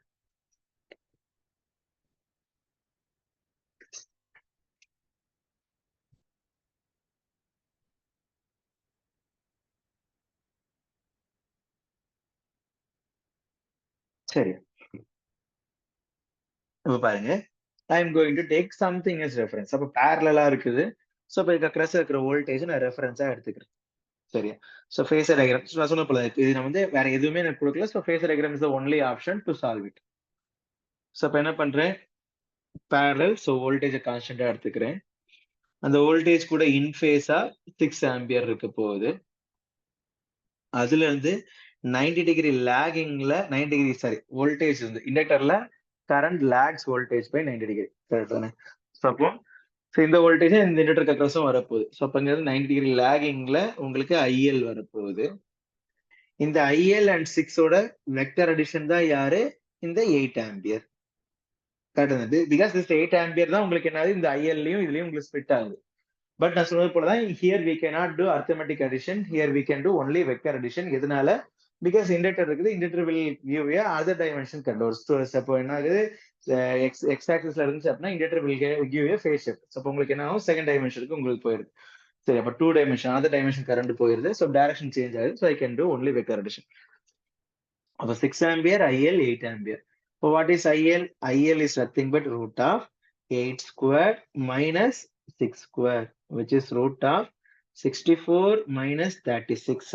சரி, இப்ப பாருங்க, I am going to take something as reference. அப்ப parallel இருக்குது. சோ இப்ப இதுக்கு across இருக்கிற வோல்டேஜ் நான் ரெஃபரன்ஸா எடுத்துக்கிறேன். சரியா? சோ phasor diagram நான் சொன்ன போல இது நான் வந்து வேற எதுவுமே எனக்கு கொடுக்கல. So phasor diagram is the only option to solve it. So இப்ப என்ன பண்றேன்? parallel, சோ வோல்டேஜ் கான்ஸ்டன்டா எடுத்துக்கிறேன். அந்த வோல்டேஜ் கூட இன் ஃபேஸா 6 ஆம்பியர் இருக்க போகுது. அதுல இருந்து 90 டிகிரி லாகிங்ல 90 டிகிரி சாரி வோல்டேஜ் வந்து இண்டக்டர்ல current lags voltage by 90 degree. Correct தானே? அப்போ இந்த வோல்டேஜ் இந்த இண்டக்டர் அக்ராஸும் வரப்போகுது. ஸோ அப்போ இங்க 90 டிகிரி லாகிங்ல உங்களுக்கு ஐஎல் வரப்போகுது. இந்த ஐஎல் அண்ட் 6ஓட வெக்டர் அடிஷன் தான் யாரு? இந்த 8 ampere. Correct. Because this 8 ampere தான் உங்களுக்கு என்னது இந்த ஐஎல்லையும் இதுலயும் உங்களுக்கு ஸ்பிட் ஆகுது. பட் நான் சொன்னது போலதான் here we cannot do arithmetic addition, here we can do only vector addition. எதனால? பிகாஸ் இண்டக்டர் இருக்குது, inductor will give a other dimension கண்டோர். அப்போ என்ன ஆகுது? எக்ஸ் ஆக்சிஸ்ல இருந்துச்சு அப்படின்னா inductor will give a phase shift. அப்போ உங்களுக்கு என்ன ஆகும்? செகண்ட் டைமென்ஷனுக்கு உங்களுக்கு போயிருது. சரி, அப்ப 2 டைமென்ஷன் அதர் டைமென்ஷன் கரண்ட் போயிருது. ஸோ டைரக்ஷன் சேஞ்ச் ஆகுது. So I can do only vector addition. அப்போ 6 ஆம்பியர் ஐஎல் 8 ஆம்பியர். இப்போ what is IL? IL is nothing but root of 8 square minus 6 square, which is root of 64 minus 36.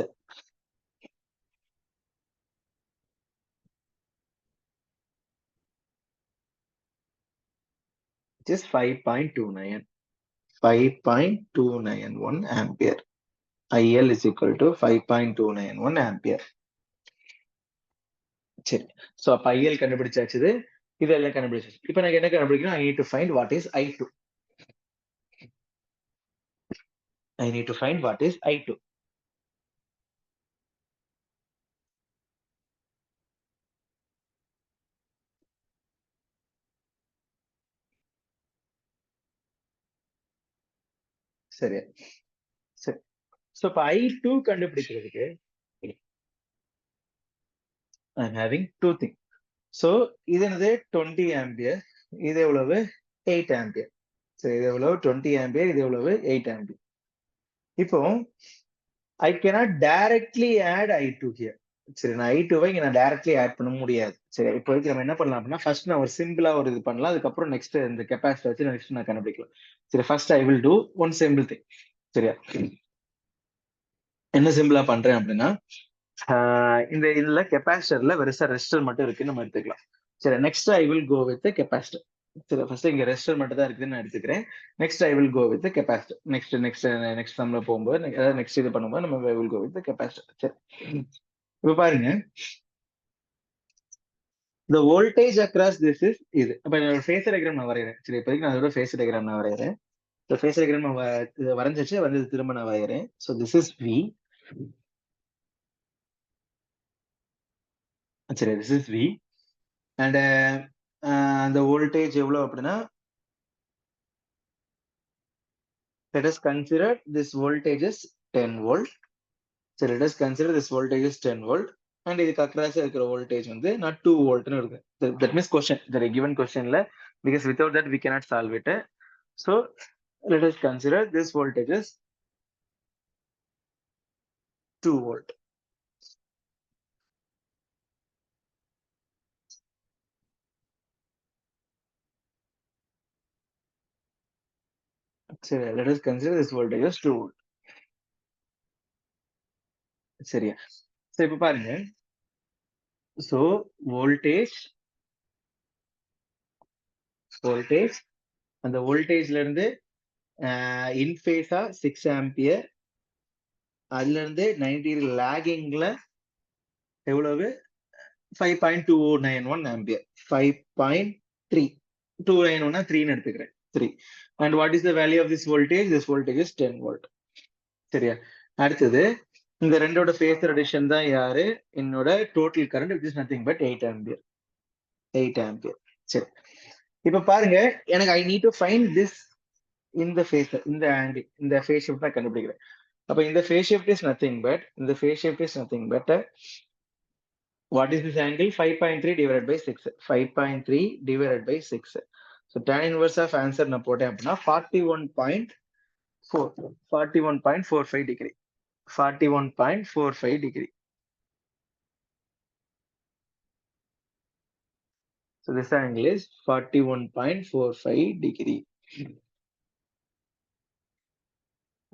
Which is 5.29. 5.291 ampere. IL is equal to 5.291 ampere. சரி, so அப்ப IL கண்டுபிடிச்சாச்சு, இதெல்லாம் கண்டுபிடிச்சாச்சு. இப்போ எனக்கு என்ன கண்டுபிடிக்கணும்? I need to find what is I2. I need to find what is I2. சரி, சரி. So இப்ப I2 கண்டுபிடிக்கிறதுக்கு I am having two things. So இது என்னது? 20 ஆம்பியர், இது எவ்வளவு? 8 ஆம்பியர். சரி, இது எவ்வளவு? 20 ஆம்பியர், இது எவ்வளவு? 8 ஆம்பியர். இப்போ I cannot directly add I2 here. சரி, நான் I2வை இங்க நான் டைரக்ட்லி ஆட் பண்ண முடியாது. சரி, இப்போதைக்கு நம்ம என்ன பண்ணலாம் அப்படின்னா ஃபர்ஸ்ட் நான் ஒரு சிம்பிளா ஒரு இது பண்ணலாம். அதுக்கப்புறம் நெக்ஸ்ட் இந்த கெப்பாசிட்டர் வச்சு நெக்ஸ்ட் நான் கண்டுபிடிக்கலாம். சரி, first I will do one simple thing. சரியா? என்ன சிம்பிளா பண்றேன் அப்படின்னா இந்த இதுல கெப்பாசிட்டர்ல வெறுசா ரெசிஸ்டர் மட்டும் இருக்குன்னு நம்ம எடுத்துக்கலாம். சரி, next I will go with capacitor. சரி, ஃபர்ஸ்ட் இங்க ரெசிஸ்டர் மட்டும் தான் இருக்குன்னு நான் எடுத்துக்கிறேன். Next I will go with capacitor. Next சம்ல போகும்போது நெக்ஸ்ட் இது பண்ணும்போது நம்ம I will go with capacitor. சரி, இப்ப பாருங்க, இந்த வோல்டேஜ் அக்ராஸ் திஸ் இஸ் இது. அப்ப என்னோட ஃபேஸர் டயக்ராம் நான் வரையறேன். சரி, இப்போதைக்கு நான் அதோட ஃபேஸர் டயக்ராம் நான் வரையறேன். இந்த ஃபேஸர் டயக்ராம் நான் வரைஞ்சிச்சு, வந்து திரும்ப நான் வரையறேன். So this is V. சரி, திஸ் இஸ் V. அண்ட் அந்த வோல்டேஜ் எவ்வளவு அப்படின்னா, let us consider this voltage is 10 volt. So let us consider this voltage is 10 volt. And இதுக்கு அக்ராஸ் இருக்கிற வோல்டேஜ் வந்து நான் 2 வோல்ட்னு இருக்கு. That means question the given questionல because without that we cannot solve it. So let us consider this voltage is 2 volt. So let us consider this voltage is 2 volt. சரியா? So இப்ப பாருங்க. So voltage அந்த வோல்டேஜ்ல இருந்து இன் ஃபேஸா 6 ampere, அதுல இருந்து 90 லாகிங்ல எவ்வளவு 5.2091 ampere. 5.3 291 3ன்னு எடுத்துக்கிறேன் 3. And what is the value of this voltage? This voltage is 10 volt. சரியா? அடுத்தது இந்த ரெண்டோட ஃபேஸர் அடிஷன் தான் யாரு? என்னோட total current which is nothing but 8 ampere. 8 ampere. சரி, இப்ப பாருங்க, எனக்கு ஐ நீட் டு ஃபைண்ட் திஸ் இந்த ஃபேஸ், இந்த ஆங்கிள், இந்த ஃபேஸ் ஷிஃப்ட் தான் கண்டுபிடிக்கிறேன். அப்ப இந்த face shift is nothing but what is this angle? 5.3 divided by 6. 5.3 divided by 6. So tan inverse of answer நான் போட்டேன் அப்படின்னா 41.45 degree. 41.45 degree. So this angle is 41.45 degree.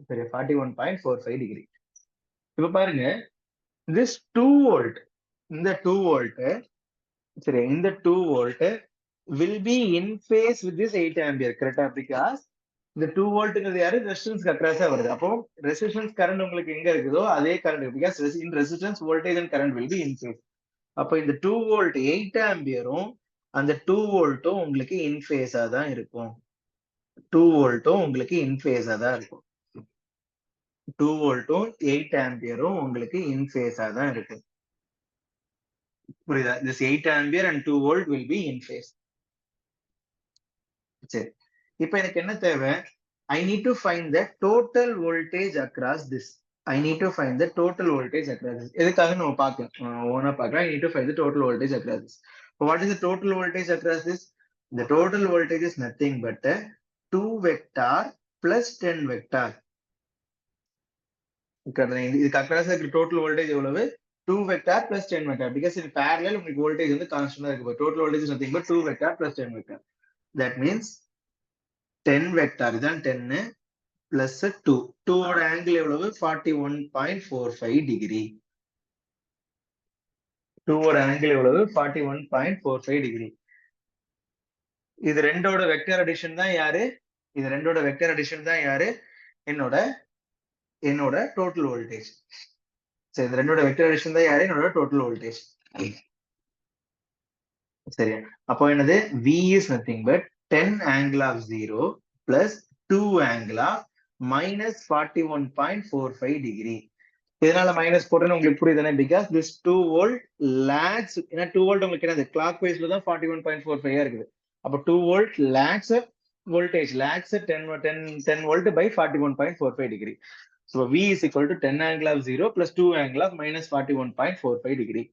சரி, 41.45 degree. இப்ப பாருங்க, this 2 volt, இந்த 2 volt, சரி, இந்த 2 volt will be in phase with this 8 ampere, correct? Because இந்த 2 வோல்ட்ங்கிறது யாரு? ரெசிஸ்டன்ஸ்க்கு அக்ராஸா வருது. அப்போ ரெசிஸ்டன்ஸ் கரண்ட் உங்களுக்கு எங்க இருக்குதோ அதே current, because in resistance voltage and current will be in phase. அப்போ இந்த 2 வோல்ட் 8 ஆம்பியரும் அந்த 2 வோல்ட்டும் உங்களுக்கு இன் ஃபேஸா தான் இருக்கும். 2 வோல்ட்டும் உங்களுக்கு இன் ஃபேஸா தான் இருக்கும். 2 வோல்ட்டும் 8 ஆம்பியரும் உங்களுக்கு இன் ஃபேஸா தான் இருக்கும். புரியுதா? this 8 ampere and 2 volt will be in phase. சரி, இப்போ எனக்கு என்ன தேவை? I need to find the total voltage across this. எதுக்காக நம்ம பார்க்கலாம், ஓனா பார்க்கலாம். I need to find the total voltage across this. What is the total voltage across this? The total voltage is nothing but 2 vector plus 10 vector. இதுக்கு across இருக்கிற total voltage எவ்வளவு? 2 vector plus 10 vector. Because in parallel உங்களுக்கு voltage வந்து கான்ஸ்டன்டா இருக்கு. Total voltage is nothing but 2 vector plus 10 vector. That means 10 vector இதான் 10 plus 2. 2 ஓட angle எவ்வளவு? 41.45 degree. 2 ஓட ஆங்கிள் எவ்வளவு? 41.45 டிகிரி. இது ரெண்டோட வெக்டர் அடிஷன் தான் யாரு? என்னோட டோட்டல் வோல்டேஜ். சரி, இது ரெண்டோட வெக்டர் அடிஷன் தான் யாரு? என்னோட டோட்டல் வோல்டேஜ். சரியா? அப்போ என்னது? V is nothing but 10 angle of 0 plus 2 angle of minus 41.45 degree. இதனால மைனஸ் போட்டேன்னு உங்களுக்கு புரியுதானே? பிகாஸ் திஸ் 2 வோல்ட் லேக்ஸ், ஏன்னா 2 வோல்ட் உங்களுக்கு என்னது? கிளாக் வைஸ்ல தான் 41.45 இருக்குது. அப்போ 2 volt lakhs voltage, lakhs 10 volt by 41.45 degree. So V is equal to 10 angle of 0 plus 2 angle of minus 41.45 degree.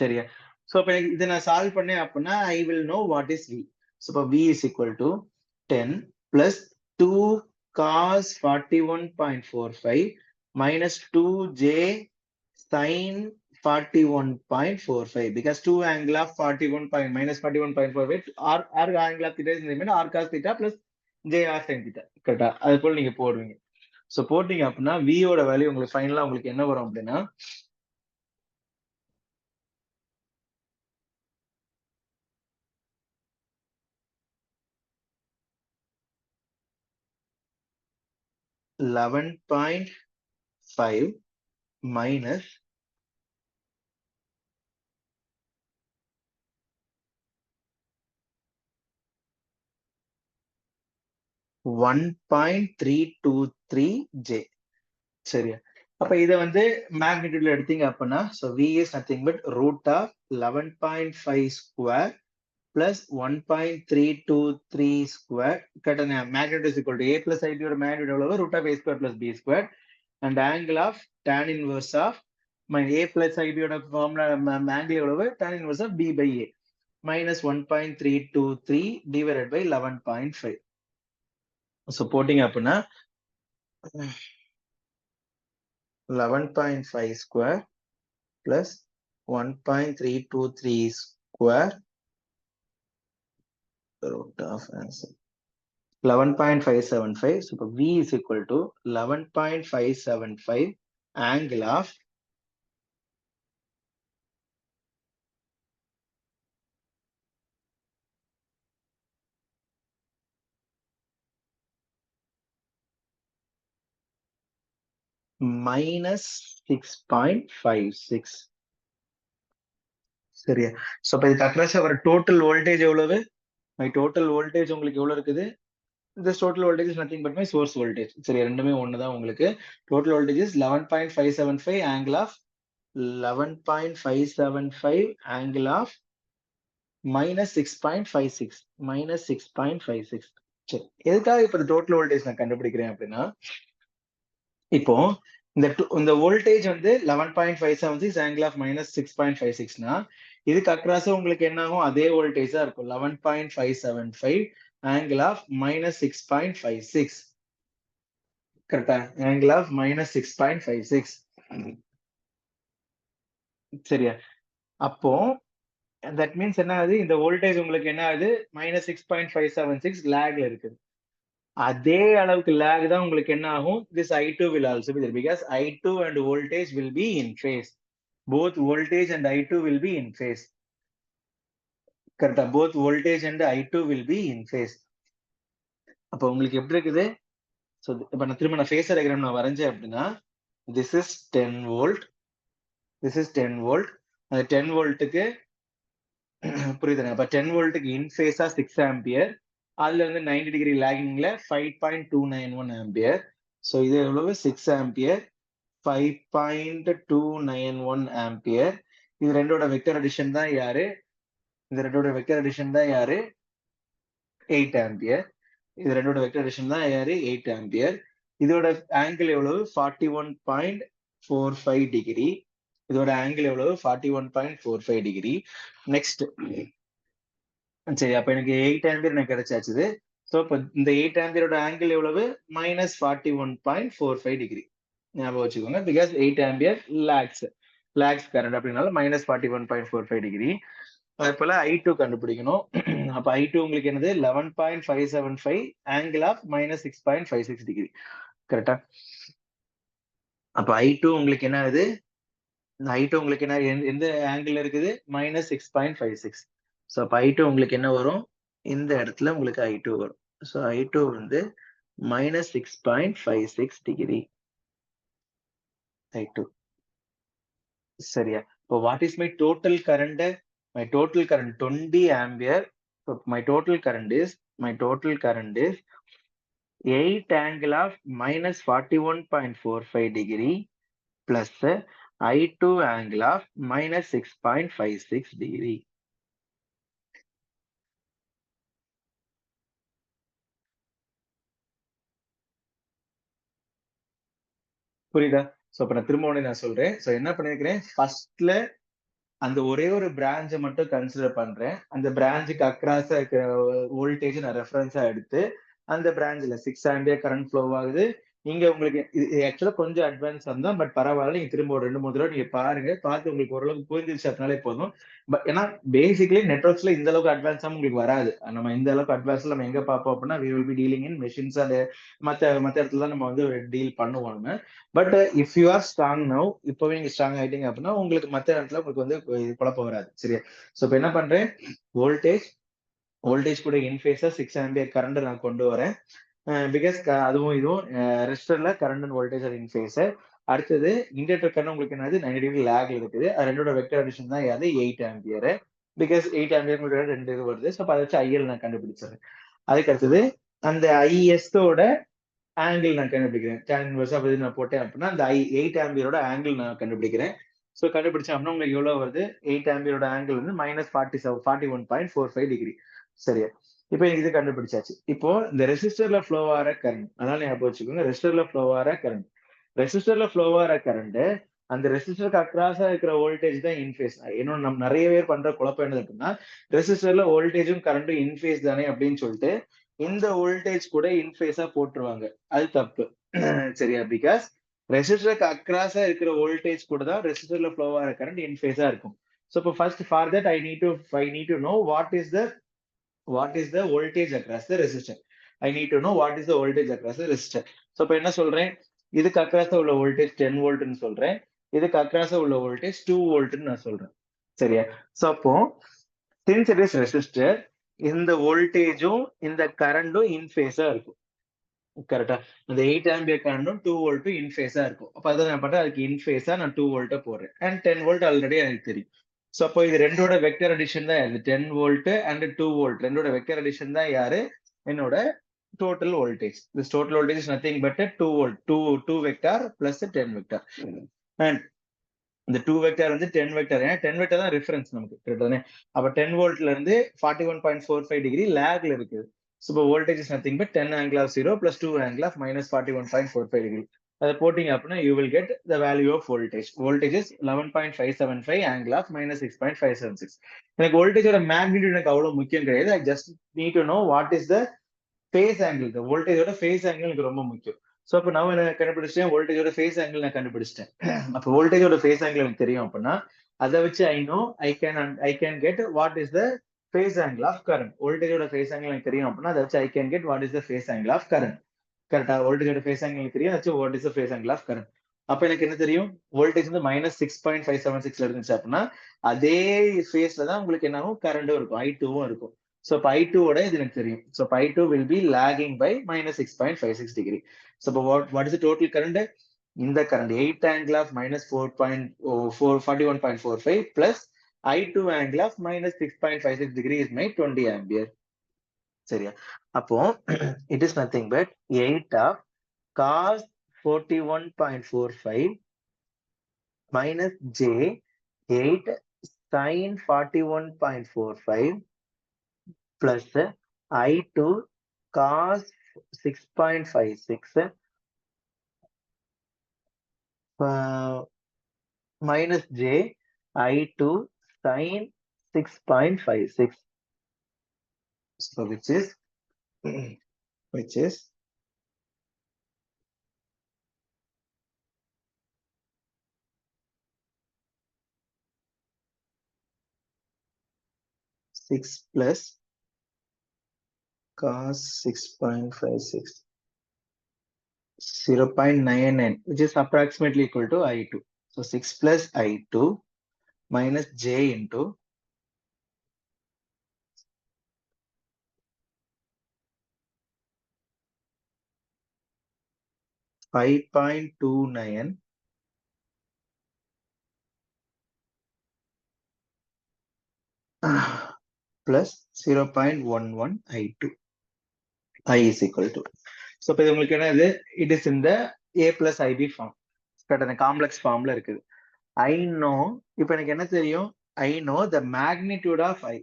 சரியா? So அப்ப இதை நான் சால்வ் பண்ணேன் அப்படின்னா I will know what is V. So அப்ப V is equal to 10 plus 2 cos 41.45 minus 2j sin 41.45, because 2 angle of 41 minus 41.45 r angle of theta is r cos theta plus j r sin theta. கரெக்டா? அது போல நீங்க போடுவீங்க. So போட்டீங்க அப்படின்னா V ஓட value உங்களுக்கு ஃபைனலா உங்களுக்கு என்ன வரும் அப்படின்னா 11.5 minus 1.323 J. சரியா? அப்ப இதை வந்து மேக்னிடியூட்ல எடுத்தீங்க அப்படின்னா so V is nothing but root of 11.5 square plus 1.323 square. கரெக்டா? magnitude is equal to A plus IT ஓட magnitude எவ்வளவு? root of A square plus B square and angle of tan inverse of A plus IB ஓட formula angle எவ்வளவு tan inverse of B by A minus 1.323 divided by 11.5. So போட்டிங்க அப்படின்னா 11.5 square plus 1.323 square root of answer 11.575. So V is equal to 11.575 angle of minus 6.56. சரியா? So இப்ப இதுக்கு across வர total voltage எவ்வளவு? My total voltage உங்களுக்கு எவ்வளவு இருக்குது? This total voltage is nothing but my source voltage. சரி, ரெண்டுமே ஒண்ணுதான் உங்களுக்கு. Total voltage is 11.575 angle of 11.575 angle of minus 6.56 minus 6.56. சரி, எதுக்காக இப்ப டோட்டல் வோல்டேஜ் நான் கண்டுபிடிக்கிறேன் அப்படின்னா, இப்போ இந்த வோல்டேஜ் வந்து 11.576 angle of minus 6.56னா இதுக்கு அக்ராஸ் உங்களுக்கு என்ன ஆகும்? அதே வோல்டேஜ் தான் இருக்கும். 11.575 angle of minus 6.56. கரெக்டா? angle of minus 6.56. சரியா? அப்போ that means என்ன ஆகுது? இந்த வோல்டேஜ் உங்களுக்கு என்ன ஆகுது? minus 6.576 லேக்ல இருக்குது. அதே அளவுக்கு lag தான் உங்களுக்கு என்ன ஆகும்? This I2 will also be there because I2 and voltage will be in phase. Both voltage and I2 will be in phase. கரெக்டா? Both voltage and I2 will be in phase. அப்போ உங்களுக்கு எப்படி இருக்குது? So இப்ப நான் திரும்ப phasor diagram நான் வரைஞ்சேன் அப்படின்னா, this is 10 volt, this is 10 volt. அந்த 10 வோல்ட்டுக்கு புரியுதுங்க? அப்ப 10 வோல்ட்டுக்கு இன் ஃபேஸா 6 ஆம்பியர், அதுல இருந்து 90 டிகிரி லாகிங்ல 5.291 ஆம்பியர். சோ இது எவ்வளவு? 6 ஆம்பியர் 5.291 ஆம்பியர். இது ரெண்டோட வெக்டர் அடிஷன் தான் யாரு? இந்த ரெண்டோட வெக்டர் அடிஷன் தான் யாரு? 8 ஆம்பியர். இது ரெண்டோட வெக்டர் அடிஷன் தான் யாரு? 8 ஆம்பியர். இதோட ஆங்கிள் எவ்வளவு? 41.45 டிகிரி. இதோட ஆங்கிள் எவ்வளவு? 41.45 டிகிரி. நெக்ஸ்ட், சரி, அப்ப எனக்கு 8 ஆம்பியர் எனக்கு கிடைச்சாச்சு. சோ இப்ப இந்த 8 ஆம்பியரோட ஆங்கிள் எவ்வளவு? minus 41.45 degree. ஞாபகம் வச்சுக்கோங்க, பிகாஸ் 8 ஆம்பியர் லாக்ஸ் கரண்ட் அப்படினால minus 41.45 டிகிரி. அது போல I2 கண்டுபிடிக்கணும். அப்ப I2 உங்களுக்கு என்னது? 11.575 angle of minus 6.56 டிகிரி. கரெக்டா? அப்ப I2 உங்களுக்கு என்ன ஆகுது? I2 உங்களுக்கு என்ன எந்த ஆங்கிள் இருக்குது? minus 6.56. சோ அப்ப I2 உங்களுக்கு என்ன வரும்? இந்த இடத்துல உங்களுக்கு I2 வரும். சோ I2 வந்து minus 6.56 டிகிரி. I2. சரியா? இப்போ what is my total current? My total current 20 ampere. So my total current is 8 angle of minus 41.45 degree plus I2 angle of minus 6.56 degree. புரியுதா? சோ அப்ப நான் திரும்ப நான் சொல்றேன். சோ என்ன பண்ணிருக்கிறேன்? ஃபர்ஸ்ட்ல அந்த ஒரே ஒரு பிரான்ச்சை மட்டும் கன்சிடர் பண்றேன். அந்த பிரான்ச்சுக்கு அக்ராஸா இருக்கிற வோல்டேஜ் நான் ரெஃபரன்ஸா எடுத்து அந்த பிரான்ச்ல 6 ஆம்பியர் கரண்ட் ஃப்ளோ ஆகுது. நீங்க உங்களுக்கு இது ஆக்சுவலா கொஞ்சம் அட்வான்ஸ் தான், பட் பரவாயில்ல. நீங்க திரும்ப ஒரு 2-3 தடவை நீங்க பாருங்க. பார்த்து உங்களுக்கு ஓரளவுக்கு புரிஞ்சிருச்சு அப்படினாலே போதும். பட் ஏன்னா பேசிக்கலி நெட்வொர்க்ஸ்ல இந்த அளவுக்கு அட்வான்ஸா உங்களுக்கு வராது. நம்ம இந்த அளவுக்கு அட்வான்ஸ்ல நம்ம எங்க பார்ப்போம் அப்படின்னா, we will be dealing in machines and மத்த இடத்துல தான் நம்ம வந்து டீல் பண்ணுவோம் நம்ம. But if you are strong now, இப்பவே நீங்க ஸ்ட்ராங் ஆயிட்டீங்க அப்படின்னா உங்களுக்கு மத்த இடத்துல உங்களுக்கு வந்து குழப்பம் வராது. சரியா? சோ இப்ப என்ன பண்றேன்? வோல்டேஜ் கூட இன் ஃபேஸா 6 ஆம்பியர் கரண்ட் நான் கொண்டு வரேன். பிகாஸ் அதுவும் இதுவும் ரெசிஸ்டர்ல current and voltage in phase. அடுத்தது இண்டக்டர் கரண்ட் உங்களுக்கு என்னது? 90 டிகிரி லேக் இருக்குது. அது ரெண்டோட வெக்டர் அடிஷன் தான் யாரு? 8 ஆம்பியர். பிகாஸ் 8 ஆம்பியர் உங்களுக்கு 2 இது வருது. சோ அதை வச்சு IL நான் கண்டுபிடிச்சிடுறேன். அதுக்கு அடுத்தது அந்த IS ஓட ஆங்கிள் நான் கண்டுபிடிக்கிறேன். tan inverse அப்படி நான் போட்டேன் அப்படின்னா அந்த 8 ஆம்பியரோட ஆங்கிள் நான் கண்டுபிடிக்கிறேன். சோ கண்டுபிடிச்சேன் அப்படின்னா உங்களுக்கு எவ்வளவு வருது? 8 ஆம்பியரோட ஆங்கிள் வந்து minus 41.45 டிகிரி. சரியா? இப்போ இது கண்டுபிடிச்சாச்சு. இப்போ இந்த ரெசிஸ்டர்ல ஃப்ளோ ஆகிற கரண்ட், அதனால ஞாபகம் வச்சுக்கோங்க, ரெசிஸ்டர்ல ஃப்ளோ ஆகிற கரண்ட் அந்த ரெசிஸ்டருக்கு அக்ராஸா இருக்கிற வோல்டேஜ் தான் இன்ஃபேஸ். இன்னும் நம்ம நிறைய பேர் பண்ற குழப்பம் என்னது அப்படின்னா, ரெசிஸ்டர்ல வோல்டேஜும் கரண்ட்டும் இன்ஃபேஸ் தானே அப்படின்னு சொல்லிட்டு இந்த வோல்டேஜ் கூட இன்ஃபேஸா போட்டுருவாங்க. அது தப்பு. சரியா? பிகாஸ் ரெசிஸ்டருக்கு அக்ராஸா இருக்கிற வோல்டேஜ் கூட தான் ரெசிஸ்டர்ல ஃப்ளோ ஆகிற கரண்ட் இன்ஃபேஸா இருக்கும். ஸோ இப்போ first for that I need to no what is the voltage across the resistor. I need to know what is the voltage across the resistor. So இப்போ என்ன சொல்றேன், இதுக்கு அக்ராஸ் உள்ள வோல்டேஜ் 10 வோல்ட்னு சொல்றேன், இதுக்கு அக்ராஸ் உள்ள வோல்டேஜ் 2 வோல்ட்னு நான் சொல்றேன். சரியா? சோ அப்போ since it is resistor, இந்த வோல்டேஜும் இந்த கரண்டும் இன்ஃபேஸா இருக்கும். கரெக்டா? அந்த 8 ஆம்பியர் கரண்டும் 2 வோல்ட்டும் இன்ஃபேஸா இருக்கும். அப்ப அதை நான் பண்றேன், அதுக்கு இன்ஃபேஸா நான் 2 வோல்ட்டை போடுறேன். அண்ட் 10 வோல்ட் ஆல்ரெடி எனக்கு தெரியும். சோ அப்போ இது ரெண்டோட வெக்டர் அடிஷன் தான் இது 10 வோல்ட் அண்ட் 2 வோல்ட் ரெண்டோட வெக்டர் அடிஷன் தான் யாரு, என்னோட total voltage. This total voltage is nothing but 2 volt, 2 vector plus 10 vector. And இந்த 2 வெக்டார் வந்து 10 வெக்டார், ஏன்னா 10 வெக்டார் தான் ரெஃபரன்ஸ் நமக்கு, கரெக்டானே? அப்ப 10 வோல்ட்ல இருந்து 41.45 டிகிரி லேக்ல இருக்குது. So voltage is nothing but 10 angle of 0 plus 2 angle of minus 41.45 degree. அதை போட்டிங்க அப்படின்னா you will get the value of voltage. Voltage is 11.575 angle of minus 6.576. எனக்கு வோல்டேஜோட மேக்னிடியூட் எனக்கு அவ்வளவு முக்கியம் கிடையாது. I just need to know what is the phase angle. The வோல்டேஜோட phase angle எனக்கு ரொம்ப முக்கியம். ஸோ அப்போ நான் என்ன கண்டுபிடிச்சிட்டேன், வோல்டேஜோட ஃபேஸ் ஆங்கிள் நான் கண்டுபிடிச்சிட்டேன். அப்போ வோல்டேஜோட ஃபேஸ் ஆங்கிள் எனக்கு தெரியும் அப்படின்னா அதை வச்சு I can get what is the phase angle of current. வோல்டேஜோட ஃபேஸ் ஆங்கிள் எனக்கு தெரியும் அப்படின்னா அதை வச்சு I can get what is the phase angle of current. கரெக்டா? வோல்டேஜோட ஃபேஸ் ஆங்கிள் எனக்கு தெரியும், வச்சு what is the phase angle of current. அப்ப எனக்கு என்ன தெரியும், வோல்டேஜ் வந்து -6.576 இருந்துச்சு அப்படின்னா அதே ஃபேஸ்ல தான் உங்களுக்கு என்ன ஆகும், கரண்டும் இருக்கும், I2வும் இருக்கும். So இப்போ I2 ஓட இது எனக்கு தெரியும். So இப்போ I2 will be lagging by -6.56 degree. So what is the total current? இந்த current 8 angle of -41.45 plus I2 angle of -6.56 degree is my 20 ampere. சரியா? அப்போ it is nothing but 8 of cos 41.45 minus j 8 sin 41.45 plus I2 cos 6.56 minus j I2 sin 6.56. So which is 6 plus cos 6.56 0.99, which is approximately equal to I2. So 6 plus I2 minus j into 5.29 plus 0.11 I2. I is equal to. So இப்போ உங்களுக்கு என்னது, it is in the A plus IB form. Correct, complex ஃபார்ம்ல இருக்குது. I know, இப்போ எனக்கு என்ன தெரியும், I know the magnitude of I.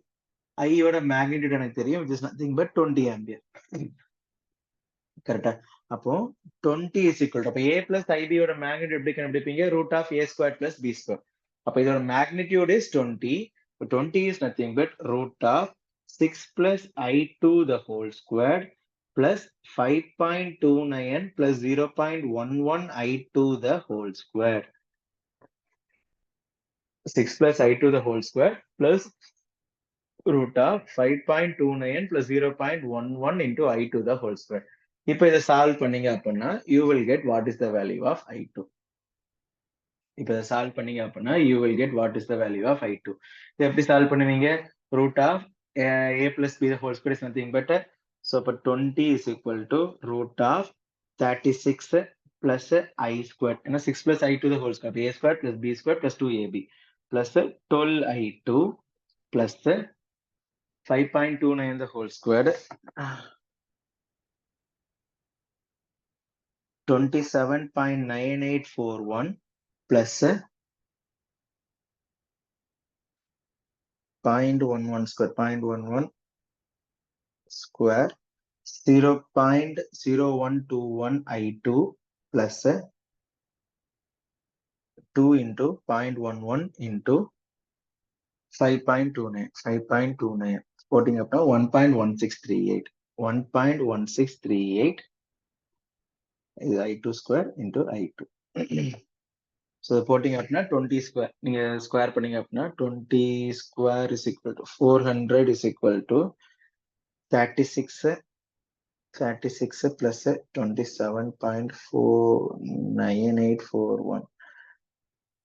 I யோட மேக்னிடியூட் எனக்கு தெரியும், which is nothing but 20 ampere. கரெக்டா? அப்போ 20 is equal to, அப்போ A plus IB யோட மேக்னிடியூட் எப்படி கண்டுபிடிப்பீங்க, root of A square plus B square. அப்போ இதோட magnitude is 20. 20 is nothing but root of 6 plus I2 the whole square plus 5.29 plus 0.11 I2 the whole square. 6 plus I2 the whole square plus root of 5.29 plus 0.11 into I2 the whole square. இப்போ இதை solve பண்ணீங்க அப்படின்னா you will get what is the value of I2. இப்போ இதை solve பண்ணீங்க அப்படின்னா you will get what is the value of I2. இதை எப்படி சால்வ் பண்ணுவீங்க, root of A plus B the whole square is nothing but so இப்போ 20 is equal to root of 36 plus I square. ஏன்னா 6 plus I2 the whole square, A square plus B square plus 2AB plus 12I2 plus 5.29 the whole square, 27.9841 plus 0.11 square, 0.11 square 0.0121 I2 plus 2 into 0.11 into 5.29. 5.29. Putting up now 1.1638. 1.1638 is I2 square into I2. So putting up now 20 square. Square putting up now 20 square is equal to 400 is equal to 36 plus 27.49841.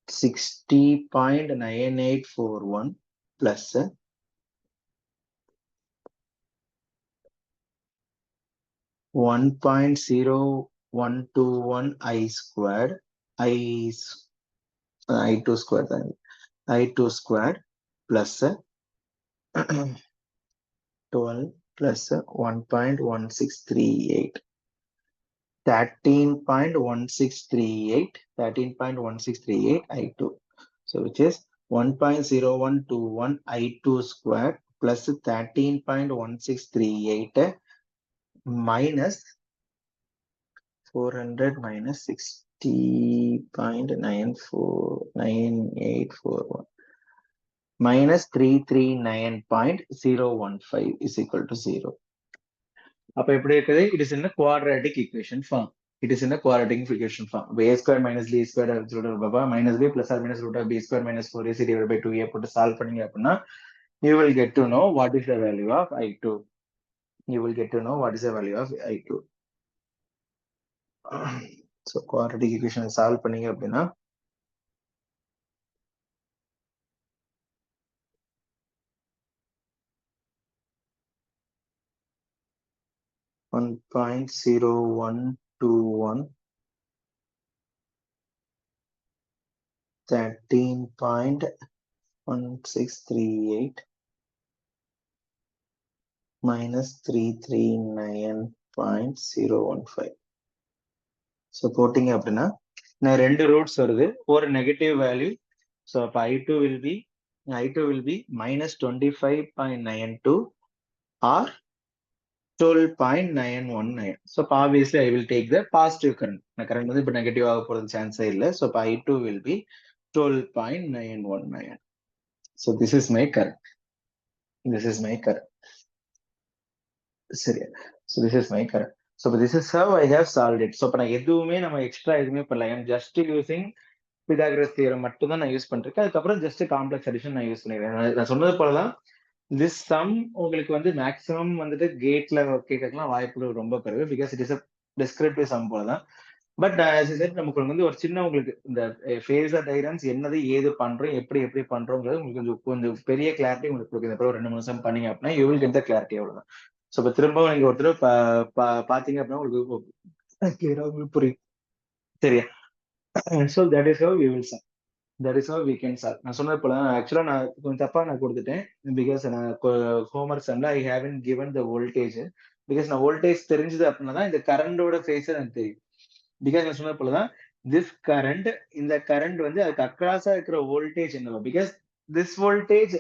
60.9841 plus 1.0121 I squared I2 squared I2 squared plus 12 plus 1.1638 13.1638 I2. So which is 1.0121 I2 squared plus 13.1638 minus 400 minus 60.9841 minus 339.015 is equal to 0. அப்ப எப்படி இருக்குது? It is in a quadratic equation form. It is in a quadratic equation form. A square minus b square minus b plus or minus root of b square minus 4ac divided by 2a போட்டு solve பண்ணீங்க அப்படின்னா you will get to know what is the value of I2. You will get to know what is the value of I2. So quadratic equation solve பண்ணீங்க அப்படின்னா 1.0121 13.1638 minus 339.015. So போட்டீங்க அப்படின்னா நான் ரெண்டு roots வருது, ஒரு நெகட்டிவ் வேல்யூ. ஸோ அப்போ I2 will be minus 25.92 or 12.919. So obviously I will take the positive current. Current வந்து இப்போ நெகட்டிவ் ஆக போறது சான்ஸே இல்லை. ஸோ இப்போ I2 will be 12.919. So this is my current. சரி. So this is my current. So this is how I have solved it. So இப்போ நான் எதுவுமே நம்ம எக்ஸ்ட்ரா எதுவுமே பண்ணல. I am just using Pythagoras theorem மட்டும் தான் நான் யூஸ் பண்ணிருக்கேன். அதுக்கப்புறம் ஜஸ்ட் காம்ப்ளெக்ஸ் அடிஷன் நான் யூஸ் பண்ணிருக்கேன். நான் சொன்னது போலதான் திஸ் சம் உங்களுக்கு வந்து மேக்ஸிமம் வந்துட்டு கேட்ல கேட்கறதுலாம் வாய்ப்புகள் ரொம்ப குறைவு. Because it is a descriptive sum போலதான். பட் நமக்கு வந்து ஒரு சின்ன உங்களுக்கு இந்த ஃபேஸர் டயக்ராம்ஸ் என்னது ஏது பண்றோம் எப்படி பண்றோங்கிறது உங்களுக்கு கொஞ்சம் பெரிய கிளாரிட்டி உங்களுக்கு கொடுக்குது. அப்புறம் 2-3 சம் பண்ணீங்க அப்படின்னா you will get the clarity. அவ்வளவுதான். ஸோ இப்போ திரும்பவும் நீங்க ஒருத்தர் பாத்தீங்க அப்படின்னா உங்களுக்கு கிளியரா உங்களுக்கு புரியும். சரியா? So that is how we will solve. That is how we can solve. நான் சொன்னது போல ஆக்சுவலா நான் கொஞ்சம் தப்பா நான் கொடுத்துட்டேன். பிகாஸ் நான் ஹோம்ஒர்க் சம்ல I haven't given the voltage. Because நான் வோல்டேஜ் தெரிஞ்சது அப்படின்னா தான் இந்த கரண்டோட ஃபேஸ் எனக்கு தெரியும். பிகாஸ் நான் சொன்னது போலதான் திஸ் கரண்ட், இந்த கரண்ட் வந்து அதுக்கு அக்ராஸா இருக்கிற வோல்டேஜ் என்னவா? பிகாஸ் திஸ் வோல்டேஜ்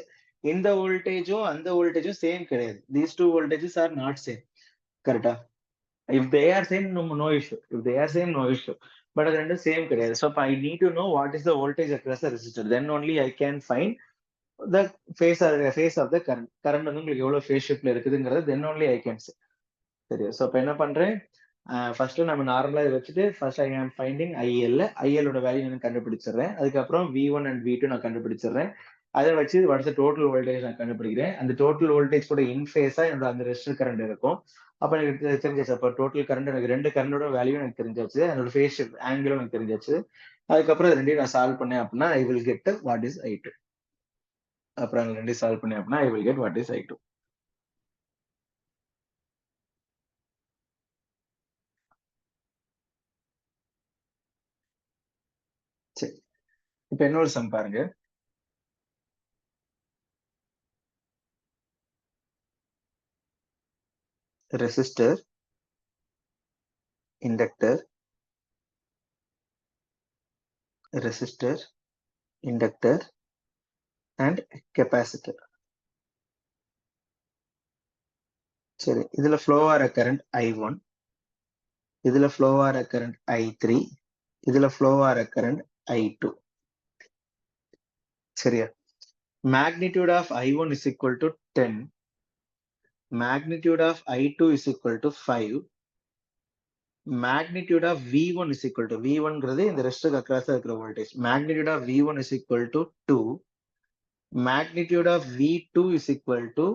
இந்த வோல்டேஜும் அந்த வோல்டேஜும் சேம் கிடையாது. These two voltages are not same. கரெக்டா? If they are same, no issue. If they are same, no issue. But அது ரெண்டும் சேம் கிடையாது. So I need to know what is the voltage across the resistor. Then only I can find the phase of the current. Current வந்து உங்களுக்கு எவ்வளவு phase shiftல இருக்குதுங்கிறது then only I can say. சரியா? So இப்போ என்ன பண்றேன்? First நம்ம நார்மலா இதை வச்சுட்டு ஃபர்ஸ்ட் ஐ ஆம் ஃபைண்டிங் ஐஎல் ஓட வேல்யூ நான் கண்டுபிடிச்சிடுறேன். அதுக்கப்புறம் V1 and V2 நான் கண்டுபிடிச்சிடுறேன். அதை வச்சு வாட்ஸ் டோட்டல் வோல்டேஜ் நான் கண்டுபிடிக்கிறேன். அந்த டோட்டல் வோல்டேஜ் கூட இன்ஃபேஸா அந்த ரெசிஸ்டர் கரண்ட் இருக்கும். அப்ப எனக்கு தெரிஞ்சாச்சு. அப்ப டோட்டல் கரண்ட் எனக்கு ரெண்டு கரண்டோட வேல்யூ எனக்கு தெரிஞ்சாச்சு. அதோட ஃபேஸ் ஷிஃப்ட் ஆங்கிளும் எனக்கு தெரிஞ்சாச்சு. அதுக்கப்புறம் ரெண்டையும் நான் சால்வ் பண்ணேன் அப்படின்னா I will get what is I2. அப்புறம் ரெண்டையும் சால்வ் பண்ணேன் அப்படின்னா I will get what is I2. சரி, இப்ப இன்னொரு சம் பாருங்க. Resistor, inductor, resistor, inductor and capacitor. சரி, இதுல ஃப்ளோ ஆகிற கரண்ட் I1, இதுல ஃப்ளோ ஆகிற கரண்ட் I3, இதுல ஃப்ளோ ஆகிற கரண்ட் I2. சரியா? magnitude of I1 is equal to 10, magnitude of I2 is equal to 5, magnitude of V1 is equal to V1ங்கிறது இந்த ரெஸ்ட்க்கு அக்ராஸா இருக்கிற voltage. magnitude of V1 is equal to 2, magnitude of V2 is equal to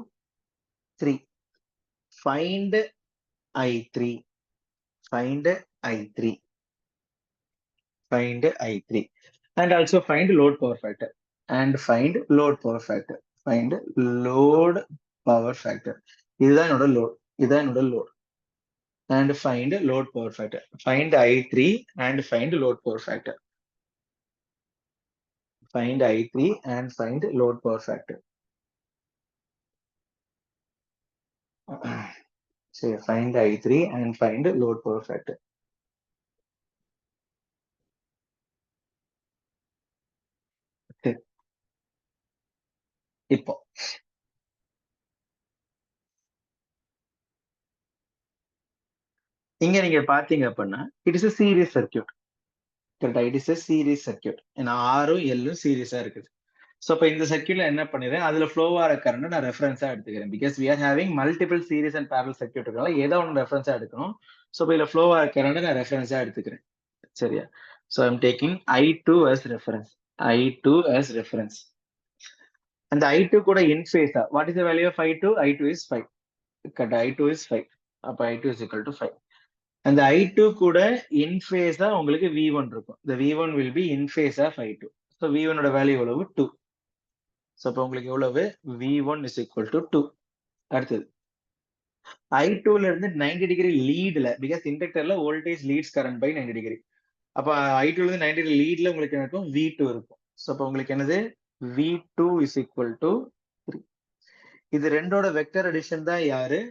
3. Find I3, find I3, find I3, and also find load power factor, and find load power factor, find load power factor. இதுதான் என்னோட load, இதுதான் என்னோட load, and find load power factor, find I3 and find load power factor, find I3 and find load power factor. So find I3 and find load power factor. Okay. இப்போ இங்க நீங்க பாத்தீங்க அப்படின்னா it is a series circuit. கரெக்டா? It is a series circuit. ஏன்னா ஆரும் எல்லும் சீரியஸா இருக்குது. So இப்போ இந்த சர்க்கியூட்ல என்ன பண்ணிடுறேன், அதுல ஃப்ளோ ஆகிற கரண்ட் நான் ரெஃபரன்ஸா எடுத்துக்கிறேன். Because we are having multiple series and parallel circuit இருக்கனால ஏதோ ஒன்று ரெஃபரன்ஸா எடுக்கணும். ஸோ இப்போ இதுல ஃப்ளோ ஆகிற கரண்ட் நான் ரெஃபரன்ஸா எடுத்துக்கிறேன். சரியா? So I'm taking I2 as reference, I2 as reference. அந்த I2 கூட இன் ஃபேஸா what is the value of I2? I2 is 5. Correct? I2 is 5. அப்ப I2 is equal to 5. அந்த I2 கூட இன் ஃபேஸா உங்களுக்கு V1 இருக்கும். The V1 will be in phase of I2. So V1 ஓட value எவ்வளவு? 2. So அப்போ உங்களுக்கு எவ்வளவு? V1 is equal to 2. அடுத்தது I2ல இருந்து 90 டிகிரி லீட்ல, பிகாஸ் இண்டக்டர்ல voltage leads current by 90 degree. அப்ப I2ல இருந்து 90 டிகிரி லீட்ல உங்களுக்கு என்ன இருக்கும்? V2 இருக்கும். ஸோ அப்போ உங்களுக்கு என்னது? V2 is equal to 3. இது ரெண்டோட வெக்டர் அடிஷன் தான் யாரு?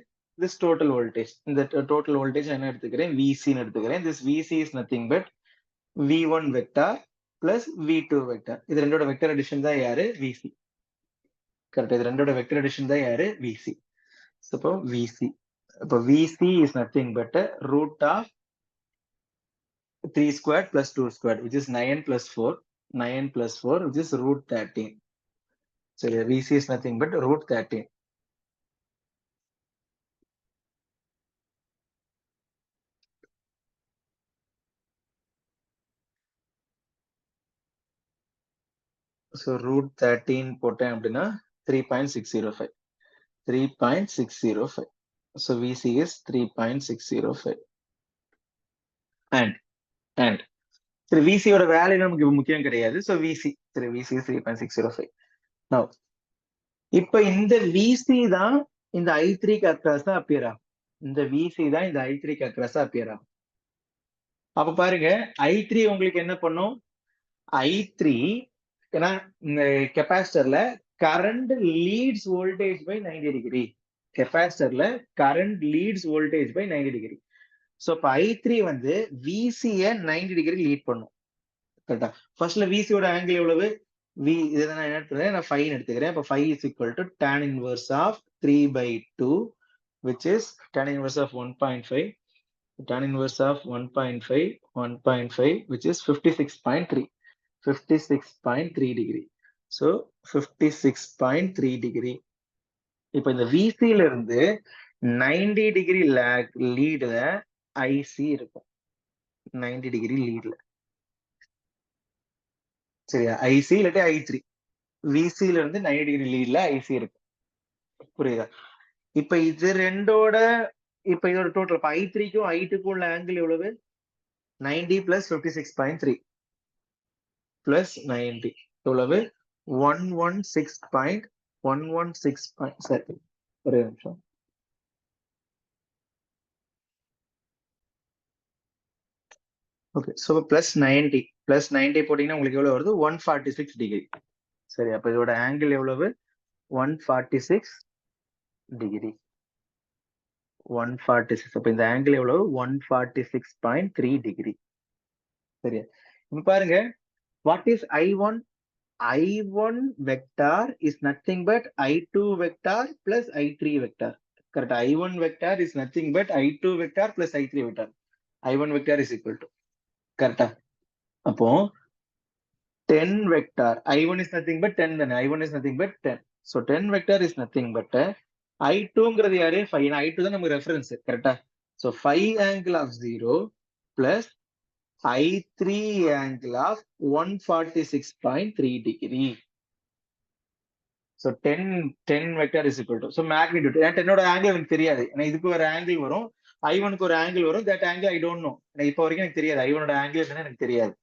this total voltage. இந்த total voltage என்ன எடுத்துக்கிறேன்? VC ன்னு எடுத்துக்கிறேன். this VC is nothing but V1 vector plus V2 vector. இது ரெண்டோட வெக்டர் அடிஷன் தான் யாரு? VC. கரெக்ட்? இது ரெண்டோட வெக்டர் அடிஷன் தான் யாரு? VC. ஸோ இப்போ VC, இப்போ VC is nothing but root of 3 squared plus 2 squared, which is 9 plus 4, 9 plus 4, which is root 13. So VC is nothing but root 13. So root 13 போட்டேன் அப்படின்னா 3.605, 3.605. So VC is 3.605. And சரி, VC ஓட value நமக்கு முக்கியம் கிடையாது. So VC, சரி, VC is 3.605. Now இப்ப இந்த VC தான் இந்த I3க்கு அக்ராஸா அப்பியர் ஆகும். இந்த VC தான் இந்த I3க்கு அக்ராஸா அப்பியர் ஆகும். அப்ப பாருங்க, I3 உங்களுக்கு என்ன பண்ணும்? I3 ஏன்னா இந்த கெப்பாசிட்டர்ல current leads voltage by 90 degree. கெப்பாசிட்டர்ல current leads voltage by 90 degree. So இப்போ I3 வந்து VC-ய 90 டிகிரி லீட் பண்ணும். கரெக்டா? ஃபர்ஸ்ட்ல VC-யோட ஆங்கிள் எவ்வளவு? இதை நான் என்ன எடுத்துக்கிறேன்? நான் 5 எடுத்துக்கிறேன். அப்போ 5 is equal to tan inverse of 3/2, which is tan inverse of 1.5. tan inverse of 1.5, which is 56.3. 56.3 degree. So 56.3 degree. இப்ப இந்த VC-ல இருந்து 90 டிகிரி லீட்ல IC இருக்கும். 90 டிகிரி லீட்ல. சரியா? IC இல்லாட்டி I3. VC-ல இருந்து 90 டிகிரி லீட்ல IC இருக்கும். புரியுதா? இப்ப இது ரெண்டோட இப்ப இதோட டோட்டல் இப்ப I3க்கும் I2க்கும் உள்ள ஆங்கிள் எவ்வளவு? 90 plus 56.3 plus 90 எவ்வளவு? 116. சரி, ஒரே நிமிஷம். ஓகே, ஸோ பிளஸ் 90 போட்டீங்கன்னா உங்களுக்கு எவ்வளவு வருது? 146 டிகிரி. சரி, அப்ப இதோட ஆங்கிள் எவ்வளவு? 146 டிகிரி. 146. அப்ப இந்த ஆங்கிள் எவ்வளவு? 146.3 டிகிரி. சரியா? இப்ப பாருங்க, what is I1? I1 vector is nothing but I2 vector plus I3 vector. Correct? I1 vector is nothing but I2 vector plus I3 vector. I1 vector is equal to. Correct? அப்போ 10 vector, I1 is nothing but 10 then, I1 is nothing but 10. So 10 vector is nothing but I2ங்கிறது யாரு 5, I2 தான் நமக்கு reference கரெக்டா. So 5 angle of 0 plus I3 angle of 146.3 degree. So 10 vector is equal to, so magnitude, 10 ஓட angle எனக்கு தெரியாது, ஏன்னா இதுக்கு ஒரு ஆங்கிள் வரும், I1க்கு ஒரு ஆங்கிள் வரும், that angle I don't know, இப்போ வரைக்கும் எனக்கு தெரியாது I1 ஓட ஆங்கிள் என்னன்னு எனக்கு தெரியாது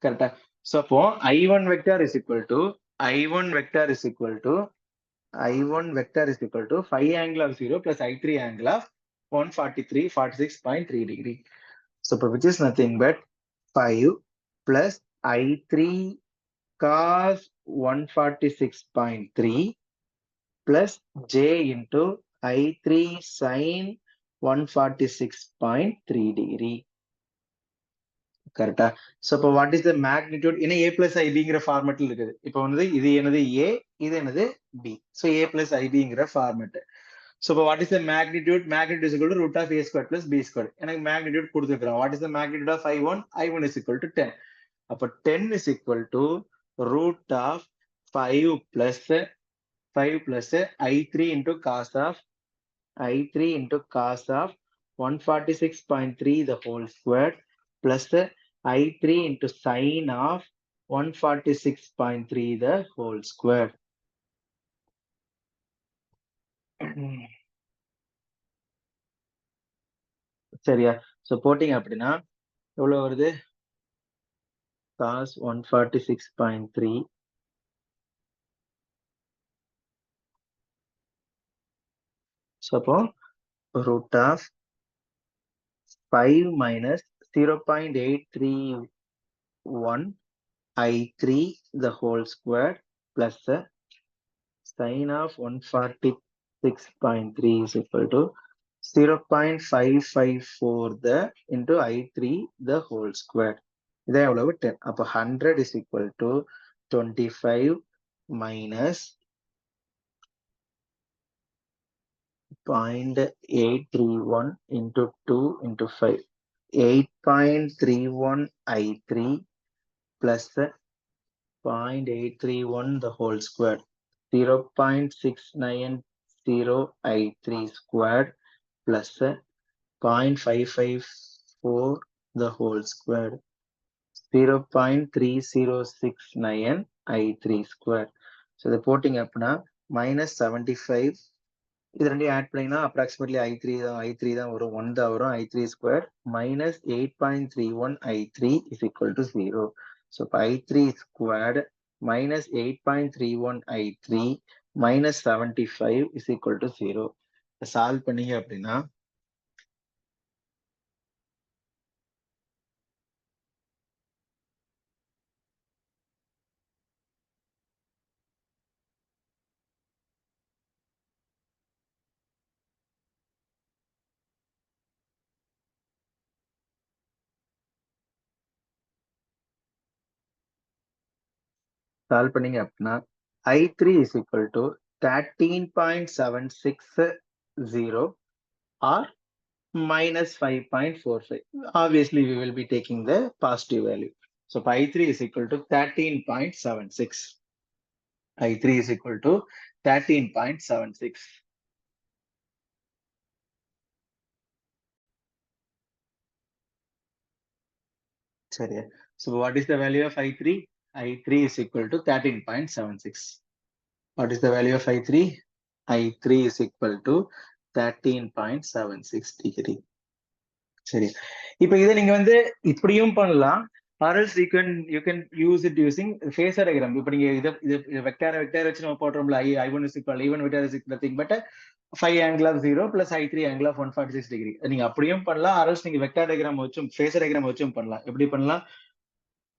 கரெக்டா. So அப்போ I1 vector is equal to 5 angle of 0 plus I3 angle of 46.3 degree. So which is nothing but 5 plus I3 cos 146.3 plus J into I3 sin 146.3 degree. கரெக்டா. சோ இப்போ வாட் இஸ் த மேக்னிடியூட், ஏன்னா a plus ஐபிங்கிற ஃபார்மேட்ல இருக்குது. இப்போ வந்து இது என்னது a, இது என்னது b. சோ a பிளஸ் ஐபிங்கிற ஃபார்மேட். சோ இப்போ what is the magnitude, magnitude is equal to root of a square plus b square. எனக்கு மேக்னிடியூட் கொடுத்துருக்கான். What is the magnitude of I1 is equal to 10. அப்போ 10 is equal to root of 5 plus I3 into cos of 146.3 the whole square plus I3 into sin of 146.3 the whole square. சரியா. So போட்டிங்க அப்படின்னா எவ்வளவு வருது, cos 146.3 so அப்போ root of 5 minus 0.831 I3 the whole square plus sin of 146.3 is equal to 0.554 the into I3 the whole square. இதை எவ்வளவு 10. அப்போ 100 is equal to 25 minus 0.831 into 2 into 5. 8.31 I3 plus 0.831 the whole square. 0.690 I3 squared plus 0.554 the whole square. 0.3069 I3 square. So the porting up now minus 75. இது ரெண்டையும் add பண்ணீங்கன்னா approximately I3 தான் வரும், 1 தான் வரும். I3 square minus 8.31 I3 is equal to 0. So இப்போ I3 squared minus 8.31 I3 minus 75 is equal to 0. Solve பண்ணீங்க அப்படின்னா I3 is equal to 13.760 or minus 5.45. Obviously, we will be taking the positive value. So I3 is equal to 13.76. I3 is equal to 13.76. Sorry. So what is the value of I3? I3 is equal to 13.76. What is the value of I3? I3 is equal to 13.76 degree. சரி. இப்போ இதை நீங்க வந்து இப்படியும் பண்ணலாம், or else you can use it using phasor diagram. இப்போ நீங்க இது வெக்டார் வச்சு நம்ம போடுறோம்ல, I1 is equal, I1 vector is nothing but 5 angle of 0 plus I3 angle of 146 degree. நீங்க அப்படியும் பண்ணலாம், or else நீங்க வெக்டார் டயகிராம் வச்சும் phasor diagram வச்சும் பண்ணலாம். எப்படி பண்ணலாம்?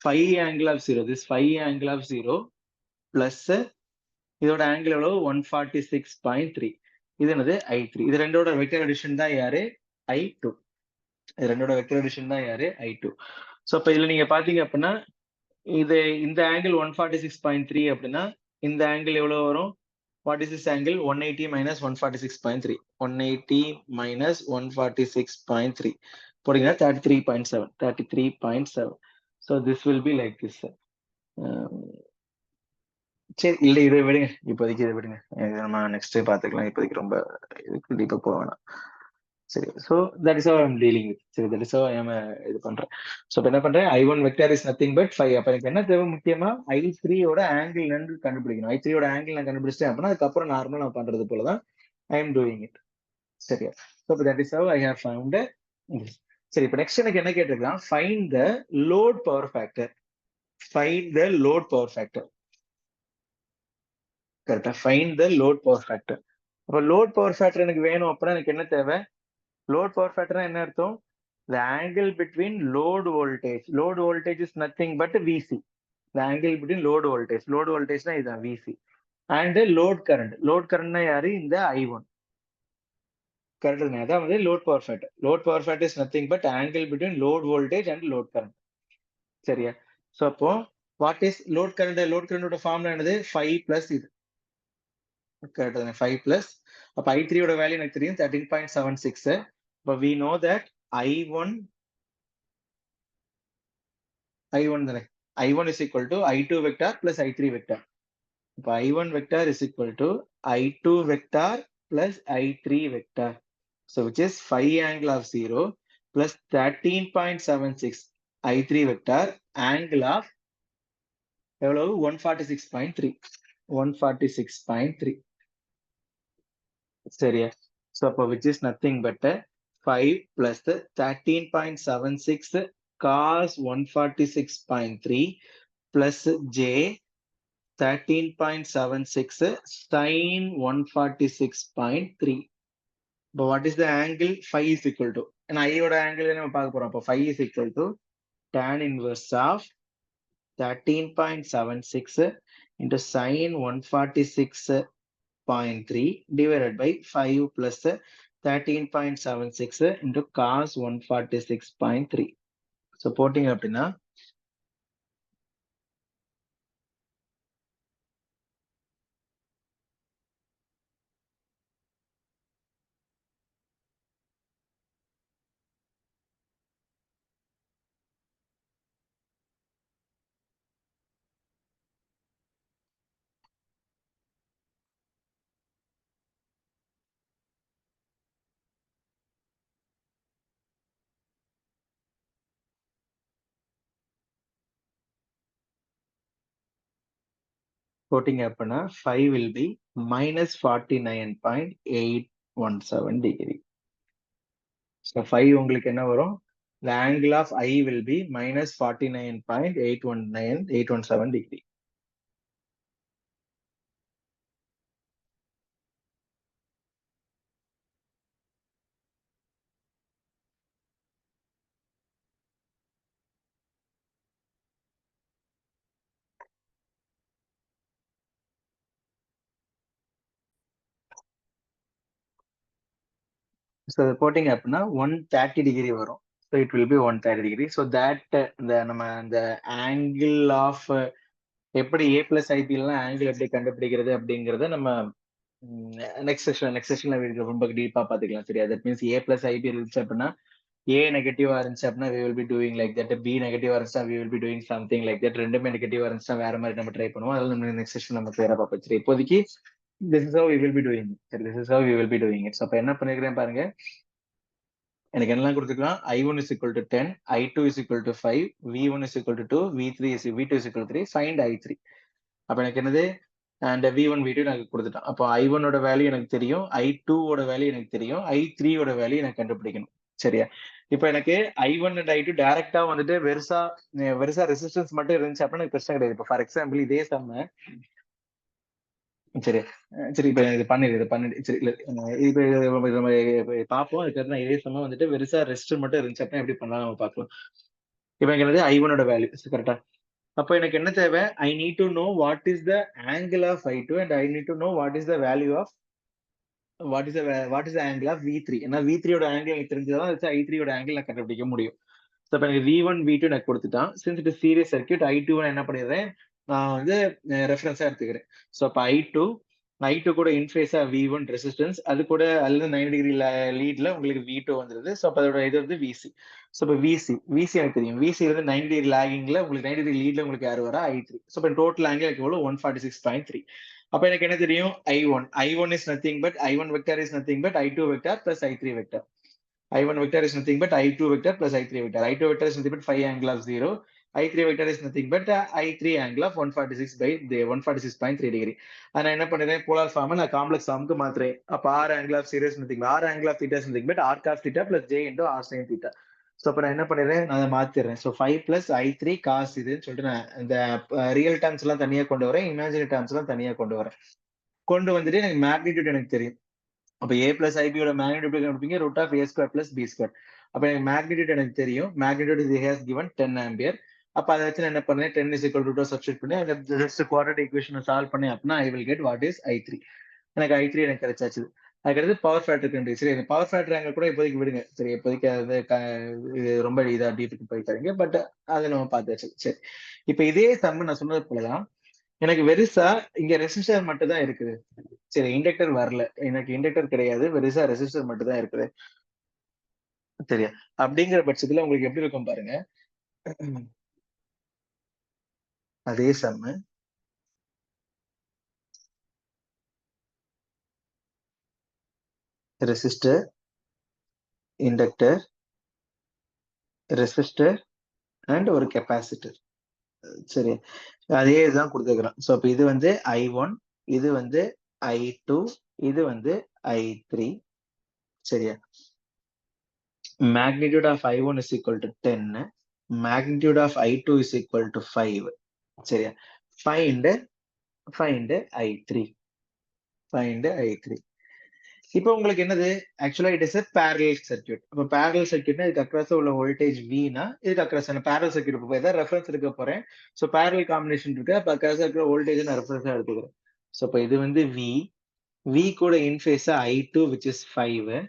5 angle of 0, this 5 angle of 0 plus இதோட ஆங்கிள் எவ்வளவு 146.3. இது என்னது I3. இது ரெண்டோட வெக்டர் அடிஷன் தான் யாரு? I2. ரெண்டோட வெக்டர் அடிஷன் தான் யாரு? I2. சோ அப்ப இதுல நீங்க பாத்தீங்க அப்படின்னா இது இந்த ஆங்கிள் 146.3 அப்படின்னா இந்த ஆங்கிள் எவ்வளவு வரும்? What is this angle? 180 minus 146.3. 180 minus 146.3 போட்டீங்கன்னா 33.7. So this will be like this. சரி, இல்ல இதை விடுங்க, இப்போதைக்கு இதை விடுங்க. நம்ம நெக்ஸ்ட் பாத்துக்கலாம். இப்போதைக்கு ரொம்ப இதுக்கு டீப்பா போக வேணாம். சரி, so that is have I'm dealing with. சரி, தட் இஸ் ஹவ் ஐம் இது பண்றேன். ஸோ இப்போ என்ன பண்றேன், I1 vector is nothing but 5. அப்ப எனக்கு என்ன தேவை முக்கியமா, I3 ஓட ஆங்கிள் என்னன்னு கண்டுபிடிக்கணும். I3 ஓட ஆங்கிள் நான் கண்டுபிடிச்சிட்டேன் அப்படின்னா அதுக்கப்புறம் நார்மலா நான் பண்றது போலதான் ஐ எம் டூயிங் இட். சரியா? So that is how I have found. சரி, இப்போ நெக்ஸ்ட் எனக்கு என்ன கேட்டிருக்கான், find the load power factor. Find the load power factor. கரெக்டா? Find the load power factor. அப்ப லோட் பவர் ஃபேக்டர் எனக்கு வேணும் அப்படின்னா எனக்கு என்ன தேவை, லோட் பவர் ஃபேக்டர் என்ன அர்த்தம், the angle between load voltage. Load voltage is nothing but VC. The angle between load voltage na இதுதான் VC. And load current. Load current na யாரு, இந்த I1. கரெக்ட் தானே? அதான் வந்து load power factor. Load power factor is nothing but angle between load voltage and load current. சரியா? So அப்போ what is load current? Load கரண்டோட formula என்னது, 5 plus இது. கரெக்ட் தானே? 5 பிளஸ். அப்ப I3 ஓட வேல்யூ எனக்கு தெரியும் 13.76. அப்ப we know that I1 தானே, I1 is equal to I2 vector plus I3 vector. இப்ப I1 vector is equal to I2 vector plus I3 vector. So which is 5 angle of 0 plus 13.76 I3 vector angle of எவ்வளவு, 146.3. 146.3. சரியா? So அப்போ which is nothing but 5 plus 13.76 cos 146.3 plus j 13.76 sin 146.3. But what is the angle? Phi is equal to, and I ஓட angle நம்ம பார்க்க போறோம். அப்போ phi is equal to tan inverse of 13.76 into sin 146.3 divided by 5 plus 13.76 into cos 146.3. So போட்டிங்க அப்படின்னா போட்டிங்க அப்படின்னா 5 will be minus 49.817 degree. So 5 உங்களுக்கு என்ன வரும், the angle of I will be minus 49.817 degree. So போட்டிங்க அப்படின்னா 130 degree வரும். So it will be 130 degree. So that நம்ம அந்த angle of எப்படி A plus IB எல்லாம் ஆங்கிள் எப்படி கண்டுபிடிக்கிறது அப்படிங்கறத நம்ம நெக்ஸ்ட் செஷன்ல ரொம்ப டீப்பா பாத்துக்கலாம். சரியா? That means A plus IB இருந்துச்சு அப்படின்னா, A நெகட்டிவா இருந்துச்சு அப்படின்னா we will be doing like that. B நெகட்டிவா இருந்துச்சா we will be doing something like that. ரெண்டுமே நெகட்டிவா இருந்துச்சா வேற மாதிரி நம்ம ட்ரை பண்ணுவோம். அதெல்லாம் நம்ம நெக்ஸ்ட் செஷன் நம்ம கிளியரா பார்ப்போம். சரி, இப்போதைக்கு this is how we will be doing it. சரி, this is how we will be doing it. So அப்ப என்ன பண்ணிருக்கேன் பாருங்க, எனக்கு என்னெல்லாம் கொடுத்துக்கலாம், I1 is equal to 10, I2 is equal to 5, V1 is equal to 2, V2 is equal to 3, find I3. அப்ப எனக்கு என்னது, and V1 V2 எனக்கு கொடுத்துட்டான். அப்போ I1 ஓட வேல்யூ எனக்கு தெரியும், I2 ஓட வேல்யூ எனக்கு தெரியும், I3 ஓட வேல்யூ எனக்கு கண்டுபிடிக்கணும். சரியா? இப்போ எனக்கு I1 and I2 டைரக்டா வந்துட்டு வெறுசா ரெசிஸ்டன்ஸ் மட்டும் இருந்துச்சு அப்படின்னா எனக்கு பிரச்சனை கிடையாது. இப்போ ஃபார் எக்ஸாம்பிள் இதே சம்ம, சரி சரி இப்ப இது பண்ணிடு சரி, இல்ல இப்ப நம்ம பார்ப்போம். அதுக்கு நான் இதே சமயம் வந்துட்டு வெறுசா ரெஸ்ட் மட்டும் இருந்துச்சு அப்படின்னா எப்படி பண்ணலாம் நம்ம பார்க்கலாம். இப்ப எனக்கு என்னது I1 ஓட வேல்யூ கரெக்டா? அப்போ எனக்கு என்ன தேவை, I need to know what is the angle of I2 and I need to know what is the value of what is the angle of V3. ஏன்னா V3 ஓட ஆங்கிள் எனக்கு தெரிஞ்சதான் வச்சு I3 ஓட ஆங்கிள் நான் கண்டுபிடிக்க முடியும். ஸோ இப்போ எனக்கு V1 V2 எனக்கு கொடுத்துட்டான். Since it serious circuit I2 என்ன பண்ணிடுறேன், நான் வந்து ரெஃபரன்ஸா எடுத்துக்கிறேன். ஸோ அப்போ I2 I2 கூட இன்ஃபேஸா V1 ரெசிஸ்டன்ஸ், அது கூட அல்லது 90 டிகிரி லீட்ல உங்களுக்கு V2 வந்துருது. ஸோ அப்ப அதோட இது வந்து VC. ஸோ இப்ப VC எனக்கு தெரியும். VC வந்து 90 டிகிரி லாகிங்ல உங்களுக்கு 90 டிகிரி லீட்ல உங்களுக்கு யார் வரா? I3. ஸோ இப்ப டோட்டல் ஆங்கிள் எனக்கு எவ்வளவு? 146.3. அப்ப எனக்கு என்ன தெரியும்? I1. I1 is nothing but I1 vector is nothing but I2 vector plus I3 vector. I1 vector is nothing but I2 vector plus I3 vector. I2 vector is nothing but phi angle of 0. I3 vector is nothing but I3 angle of 146 by 146.3 degree. And I என்ன பண்ணிடுறேன்? polar form நான் complex form க்கு மாத்துறேன். அப்ப R angle of 0 is nothing but R angle of theta is nothing but R cos theta plus J into R sin theta. So அப்ப நான் என்ன பண்ணிடுறேன்? நான் அதை மாத்திடுறேன். ஸோ 5 பிளஸ் I3 காஸ் இதுன்னு சொல்லிட்டு நான் இந்த ரியல் டேர்ம்ஸ் எல்லாம் தனியா கொண்டு வரேன், இமேஜினரி டேர்ம்ஸ் எல்லாம் தனியா கொண்டு வரேன். கொண்டு வந்துட்டு எனக்கு மேக்னிடியூட் எனக்கு தெரியும். அப்ப a பிளஸ் ஐபியோட மேக்னிடியூட் கண்டுபிடிங்க, root of a square plus B square. அப்ப எனக்கு மேக்னிடியூட் எனக்கு தெரியும். மேக்னிடியூட் இது ஹேஸ் கிவன் 10 ஆம்பியர். அப்ப அதை வச்சு நான் என்ன பண்ணேன்? 10 இஸ் ஈக்குவல் டு சப்ஸ்டிட் பண்ணி அந்த ஜஸ்ட் குவாட்ரேட்டிக் ஈக்குவேஷனை சால்வ் பண்ணி அப்படின்னா I will get what is I3. எனக்கு I3 எனக்கு கிடைச்சாச்சு. அதுக்கடுத்து பவர் ஃபேக்டர் கண்டு. சரி, இந்த பவர் ஃபேக்டர் ஆங்கிள் கூட இப்போதைக்கு விடுங்க. சரி, இப்போதைக்கு அது இது ரொம்ப இதா டீப்புக்கு போயிட்டாங்க. பட் அதை நம்ம பார்த்தாச்சு. சரி, இப்ப இதே சம் நான் சொன்னது போலதான் எனக்கு வெறுசா இங்க ரெசிஸ்டர் மட்டும் தான் இருக்குது. சரி, இண்டக்டர் வரல, எனக்கு இண்டக்டர் கிடையாது, வெறுசா ரெசிஸ்டர் மட்டும் தான் இருக்குது. சரியா? அப்படிங்கிற பட்சத்துல உங்களுக்கு எப்படி இருக்கும் பாருங்க. அதே சம்மு ரெசிஸ்டர், இண்டக்டர், ரெசிஸ்டர் அண்ட் ஒரு கெப்பாசிட்டர். சரி, அதே இதுதான் கொடுத்துருக்கிறோம். ஸோ அப்ப இது வந்து I1, இது வந்து I2, இது வந்து I3. சரியா? magnitude of I1 is equal to 10, magnitude of I2 is equal to 5. சரியா? find I3. find I3. இப்போ உங்களுக்கு என்னது? ஆக்சுவலா it is a parallel circuit. அப்ப parallel circuitனா இதுக்கு அக்ராஸ் உள்ள வோல்டேஜ் V னா இதுக்கு அக்ராஸ் parallel circuit இப்போ ஏதாவது ரெஃபரன்ஸ் எடுக்க போறேன். ஸோ parallel காம்பினேஷன் இருக்கு. அப்ப அக்ராஸ் இருக்கிற வோல்டேஜ் நான் ரெஃபரன்ஸா எடுத்துக்கிறேன். ஸோ இப்போ இது வந்து V கூட இன்ஃபேஸா I2 which is 5.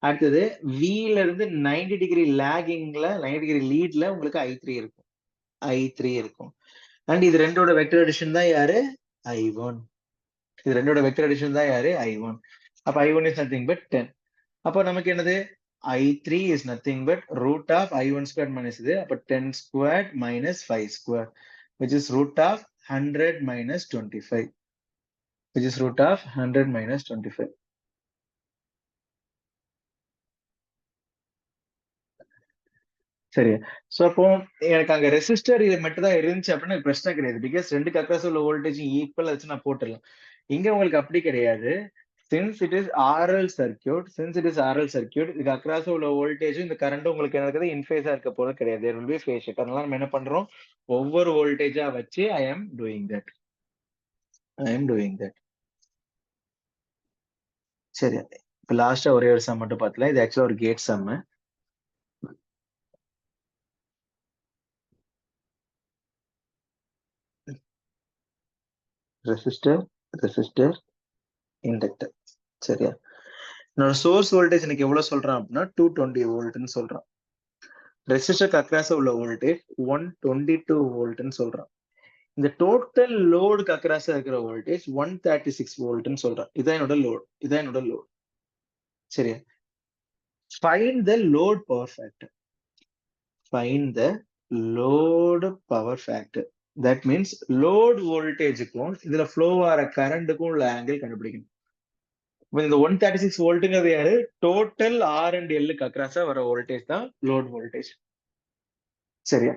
அடுத்தது V ல இருந்து 90 டிகிரி லாகிங்ல 90 டிகிரி லீட்ல உங்களுக்கு I3 இருக்கும். அண்ட் இது ரெண்டோட வெக்டர் அடிஷன் தான் யாரு? I1. இது ரெண்டோட வெக்டர் அடிஷன் தான் யாரு? I1. அப்ப I1 is nothing but 10. அப்போ நமக்கு என்னது? I3 is nothing but root of I1 squared minus இது. அப்ப 10 squared minus 5 squared, which is root of 100 minus 25. which is root of 100 minus 25. சரி, சோ அப்போ எனக்கு அங்க ரெசிஸ்டர் இது மட்டும் தான் இருந்துச்சு அப்படின்னா பிரச்சனை கிடையாது. பிகாஸ் ரெண்டுக்கு அக்ராஸ் உள்ள வோல்டேஜ் ஈக்குவல் வச்சு நான் போட்டுடலாம். இங்க உங்களுக்கு அப்படி கிடையாது. Since it is RL circuit, இதுக்கு அக்ராஸ் உள்ள வோல்டேஜும் இந்த கரண்ட் உங்களுக்கு என்ன இருக்குது? இன்ஃபேஸா இருக்க போறது கிடையாது. There will be phase shift. அதனால நம்ம என்ன பண்றோம்? ஒவ்வொரு வோல்டேஜா வச்சு ஐ ஆம் டூயிங் தட். சரி, இப்ப லாஸ்டா ஒரே ஒரு சம் மட்டும் பார்த்தலாம். இது ஆக்சுவலா ஒரு கேட் சம். Resistor, inductor. சரியா? என்னோட சோர்ஸ் வோல்டேஜ் எனக்கு எவ்வளவு சொல்றான் அப்படின்னா 220 வோல்ட்னு சொல்றான். ரெசிஸ்டருக்கு அக்ராஸ் உள்ள வோல்டேஜ் 122 வோல்ட்னு சொல்றான். இந்த டோட்டல் லோடுக்கு அக்ராஸ் இருக்கிற வோல்டேஜ் 136 வோல்ட்னு சொல்றான். இதான் என்னோட லோட். சரியா? Find the load power factor. That means load வோல்டேஜுக்கும் இதுல ஃப்ளோ ஆகிற கரண்ட்டுக்கும் உள்ள ஆங்கிள் கண்டுபிடிக்கணும். இந்த 136 வோல்ட்டுங்கிறது யாரு? டோட்டல் ஆர் அண்ட் எல்லுக்கு அக்ராஸா வர வோல்டேஜ் தான் லோட் வோல்டேஜ். சரியா?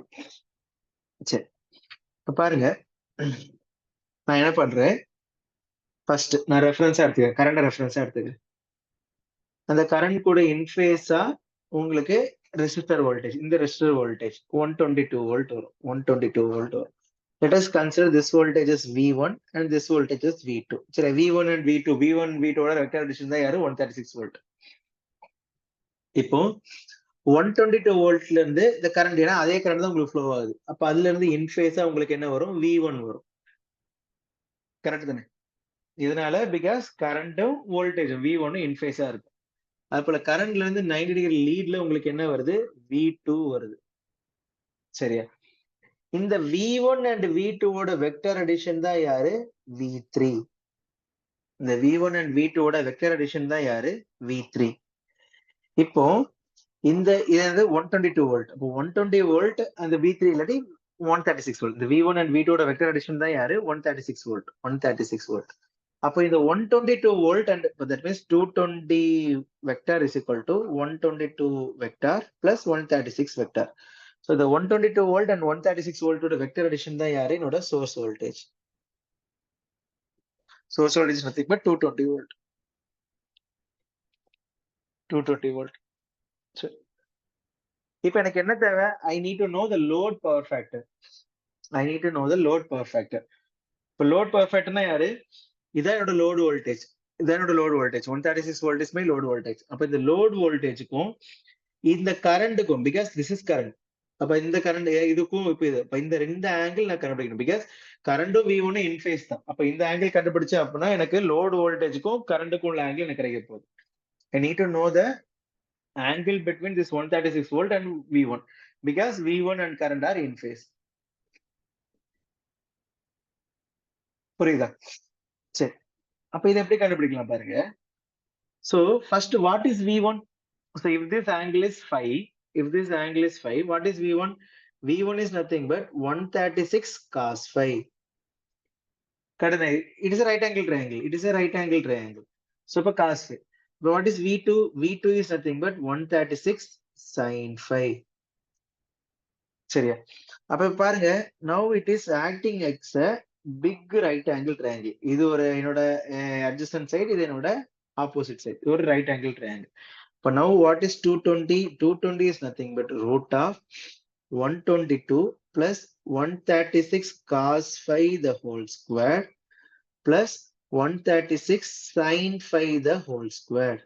சரி, இப்ப பாருங்க, நான் என்ன பண்றேன்? ஃபர்ஸ்ட் நான் ரெஃபரன்ஸா எடுத்துக்கிறேன், கரண்ட் ரெஃபரன்ஸா எடுத்துக்கிறேன். அந்த கரண்ட் கூட இன்ஃபேஸா உங்களுக்கு ரெசிஸ்டர் வோல்டேஜ், இந்த ரெசிஸ்டர் வோல்டேஜ் 122 வோல்ட் வரும். 122 வோல்ட் வரும். Let us consider this voltage as V1 and this voltage as V2. சரி, V1 and V2 ஓட வெக்டர் அடிஷன் தான் யாரு? 136 வோல்ட். இப்போ 122 வோல்ட்ல இருந்து இந்த கரண்ட், ஏன்னா அதே கரண்ட் தான் உங்களுக்கு ஃப்ளோ ஆகுது. அப்ப அதுல இருந்து இன்ஃபேஸா உங்களுக்கு என்ன வரும்? V1 வரும். கரெக்ட் தானே? இதனால பிகாஸ் கரண்ட்டும் வோல்டேஜும் V1 இன்ஃபேஸா இருக்கும். அது போல கரண்ட்ல இருந்து 90 டிகிரி லீட்ல உங்களுக்கு என்ன வருது? V2 வருது. சரியா? இந்த V1 and V2 ஓட வெக்டர் அடிஷன் தான் யாரு? V3. இந்த V1 and V2 ஓட வெக்டர் அடிஷன் தான் யாரு? V3. இப்போ இந்த இது 122 வோல்ட். அப்போ 120 வோல்ட் அந்த V3 இல்லாட்டி 136 வோல்ட். இந்த V1 and V2 ஓட வெக்டர் அடிஷன் தான் யாரு? 136 வோல்ட். 136 வோல்ட். அப்போ இந்த 122 volt and that means 220 vector is equal to 122 vector plus 136 vector. So the 122 volt and 136 volt ஓட வெக்டர் அடிஷன் தான் யாரு? என்னோட source voltage. Source voltage is nothing but 220 volt. 220 volt. சரி. இப்போ எனக்கு என்ன தேவை? I need to know the load power factor. I need to know the load power factor. இப்போ load power factor னா யாரு? இதான் என்னோட load voltage. இதான் என்னோட load voltage. 136 volt is my load voltage. அப்ப இந்த load voltageக்கும் இந்த கரண்ட்டுக்கும், because this is current. அப்ப இந்த கரண்ட் இதுக்கும் இப்போ இது இப்ப இந்த ரெண்டு ஆங்கிள் நான் கண்டுபிடிக்கணும். பிகாஸ் கரண்டும் V1 இன் ஃபேஸ் தான். அப்ப இந்த ஆங்கிள் கண்டுபிடிச்சேன் அப்படின்னா எனக்கு லோட் வோல்டேஜுக்கும் கரண்ட்டுக்கும் உள்ள ஆங்கிள் எனக்கு கிடைக்க போகுது. I need to know the angle between this 136 volt and V1 because V1 and current are in phase. புரியுதா? சரி. அப்ப இதை எப்படி கண்டுபிடிக்கலாம் பாருங்க. So first what is V1? So if this angle is phi, what is V1? V1 is nothing but 136 cos phi. It is a right angle triangle. It is a right angle triangle. So for cos phi. But what is V2? V2 is nothing but 136 sin phi. சரியா? அப்ப பாருங்க, now it is acting as a big right angle triangle. இது ஒரு என்னோட adjacent side, இது என்னோட opposite side. இது ஒரு right angle triangle. But now what is 220? 220 is nothing but root of 122 plus 136 cos phi the whole square plus 136 sin phi the whole square.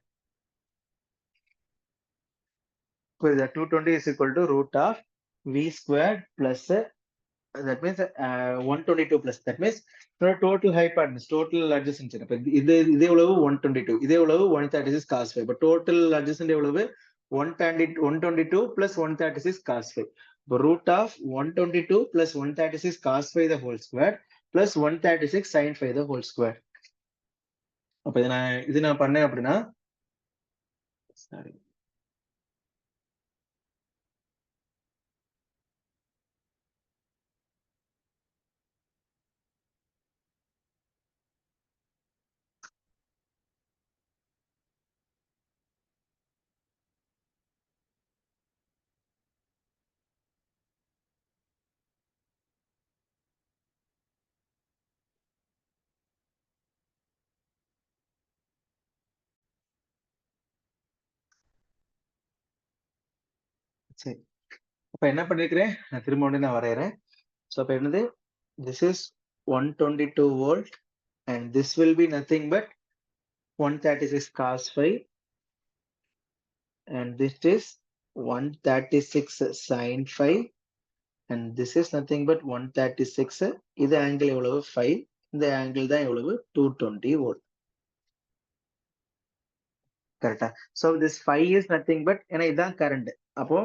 So the 220 is equal to root of v squared plus that means 122 plus that means total hypotenuse, total adjacent. இதே எவ்வளவு 122, இதே எவ்வளவு 136 cos phi. But total adjacent எவ்வளவு 122 plus 136 cos phi. So root of 122 plus 136 cos phi the whole square plus 136 sin phi the whole square. அப்ப இது நான் பண்ணேன் அப்படின்னா சாரி சரி. அப்ப என்ன பண்ணிருக்கிறேன், நான் திரும்ப ஒன்று நான் வரையறேன். ஸோ அப்ப என்னது, this is 122 volt and this will be nothing but 136 cos phi and this is 136 sin phi and this is nothing but 136. இது ஆங்கிள் எவ்வளவு 5, இந்த ஆங்கிள் தான் எவ்வளவு 220 volt. கரெக்டா? So this 5 is nothing but ஏன்னா இதுதான் கரண்ட். அப்போ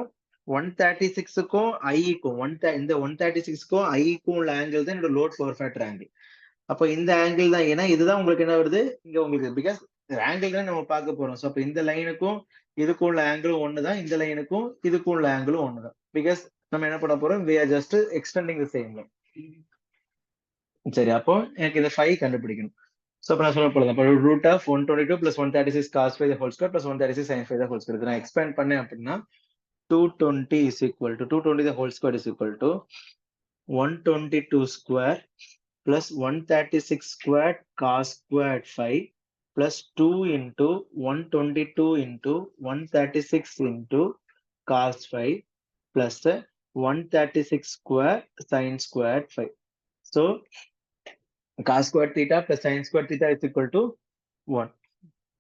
136க்கும் ஐக்கும் இந்த 136க்கும் ஐக்கும் உள்ள ஆங்கிள் தான் என்னோட லோட் பவர் ஃபேக்டர் ஆங்கிள். அப்போ இந்த ஆங்கிள் தான், ஏன்னா இதுதான் உங்களுக்கு என்ன வருது இங்க உங்களுக்கு, பிகாஸ் ஆங்கிள் தான் நம்ம பார்க்க போறோம். ஸோ அப்ப இந்த லைனுக்கும் இதுக்கும் உள்ள ஆங்கிளும் ஒண்ணுதான், இந்த லைனுக்கும் இதுக்கும் உள்ள ஆங்கிளும் ஒண்ணுதான். பிகாஸ் நம்ம என்ன பண்ண போறோம், we are just extending the same line. சரி, அப்போ எனக்கு இதை 5 கண்டுபிடிக்கணும். ஸோ அப்போ நான் சொல்ல போறேன், அப்போ root of 122 plus 136 cos phi the whole square plus 136 sin phi the whole square. இதை நான் எக்ஸ்பேண்ட் பண்ணேன் அப்படின்னா 220 is equal to 220 the whole square is equal to 122 square plus 136 squared cos squared phi plus 2 into 122 into 136 into cos phi plus 136 square sin squared phi. So cos squared theta plus sin squared theta is equal to 1.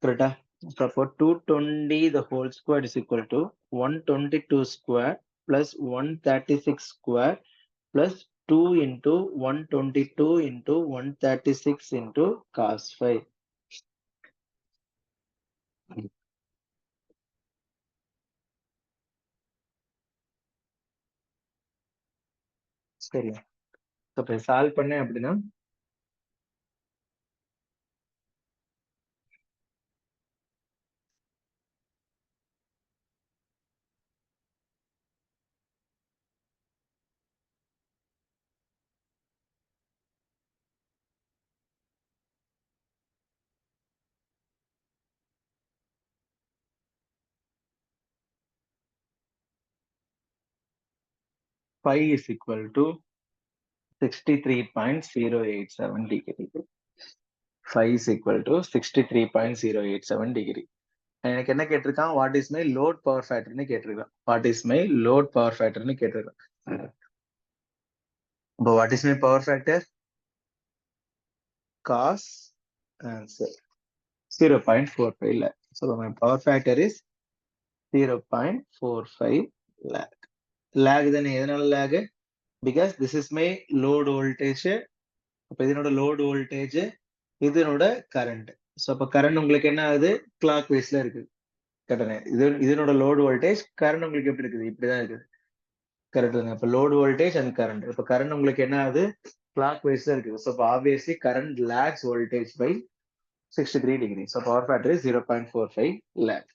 Correct? So for 220 the whole square is equal to 122 square plus 136 square plus 2 into 122 into 136 into cos phi. சரியா? இப்போ solve பண்ணேன் அப்படின்னா phi is equal to 63.087 degree. Phi is equal to 63.087 degree. எனக்கு என்ன கேட்டிருக்கான், what is my load power ஃபேக்டர்னு கேட்டிருக்கான். What is my load power ஃபேக்டர்னு கேட்டிருக்கான். இப்போ what is my power factor? Cos answer 0.45 lakh. So my power factor is 0.45 lakh. Lag then எதனால lag? Because this is my load voltage. அப்போ இதனோட load voltage, இதனோட current. So அப்போ current உங்களுக்கு என்ன ஆகுது, கிளாக் வைஸ்ல இருக்குது. கரெக்டானே? இதனோட லோட் வோல்டேஜ், கரண்ட் உங்களுக்கு எப்படி இருக்குது, இப்படிதான் இருக்குது. கரெக்ட் தானே? இப்போ லோட் வோல்டேஜ் அண்ட் கரண்ட். இப்போ கரண்ட் உங்களுக்கு என்ன ஆகுது, கிளாக் வைஸ்ல இருக்குது. ஸோ அப்போ obviously current lags voltage by 63 degree. So power factor is 0.45 lakh.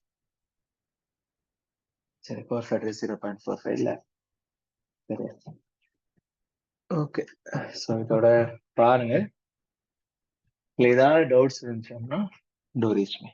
சரி, பவர் ஃபேக்டர் இஸ் 0.45 lakh. சரி, ஓகே. ஸோ இதோட பாருங்க, ஏதாவது டவுட்ஸ் இருந்துச்சுன்னா டூ ரீச் மீ.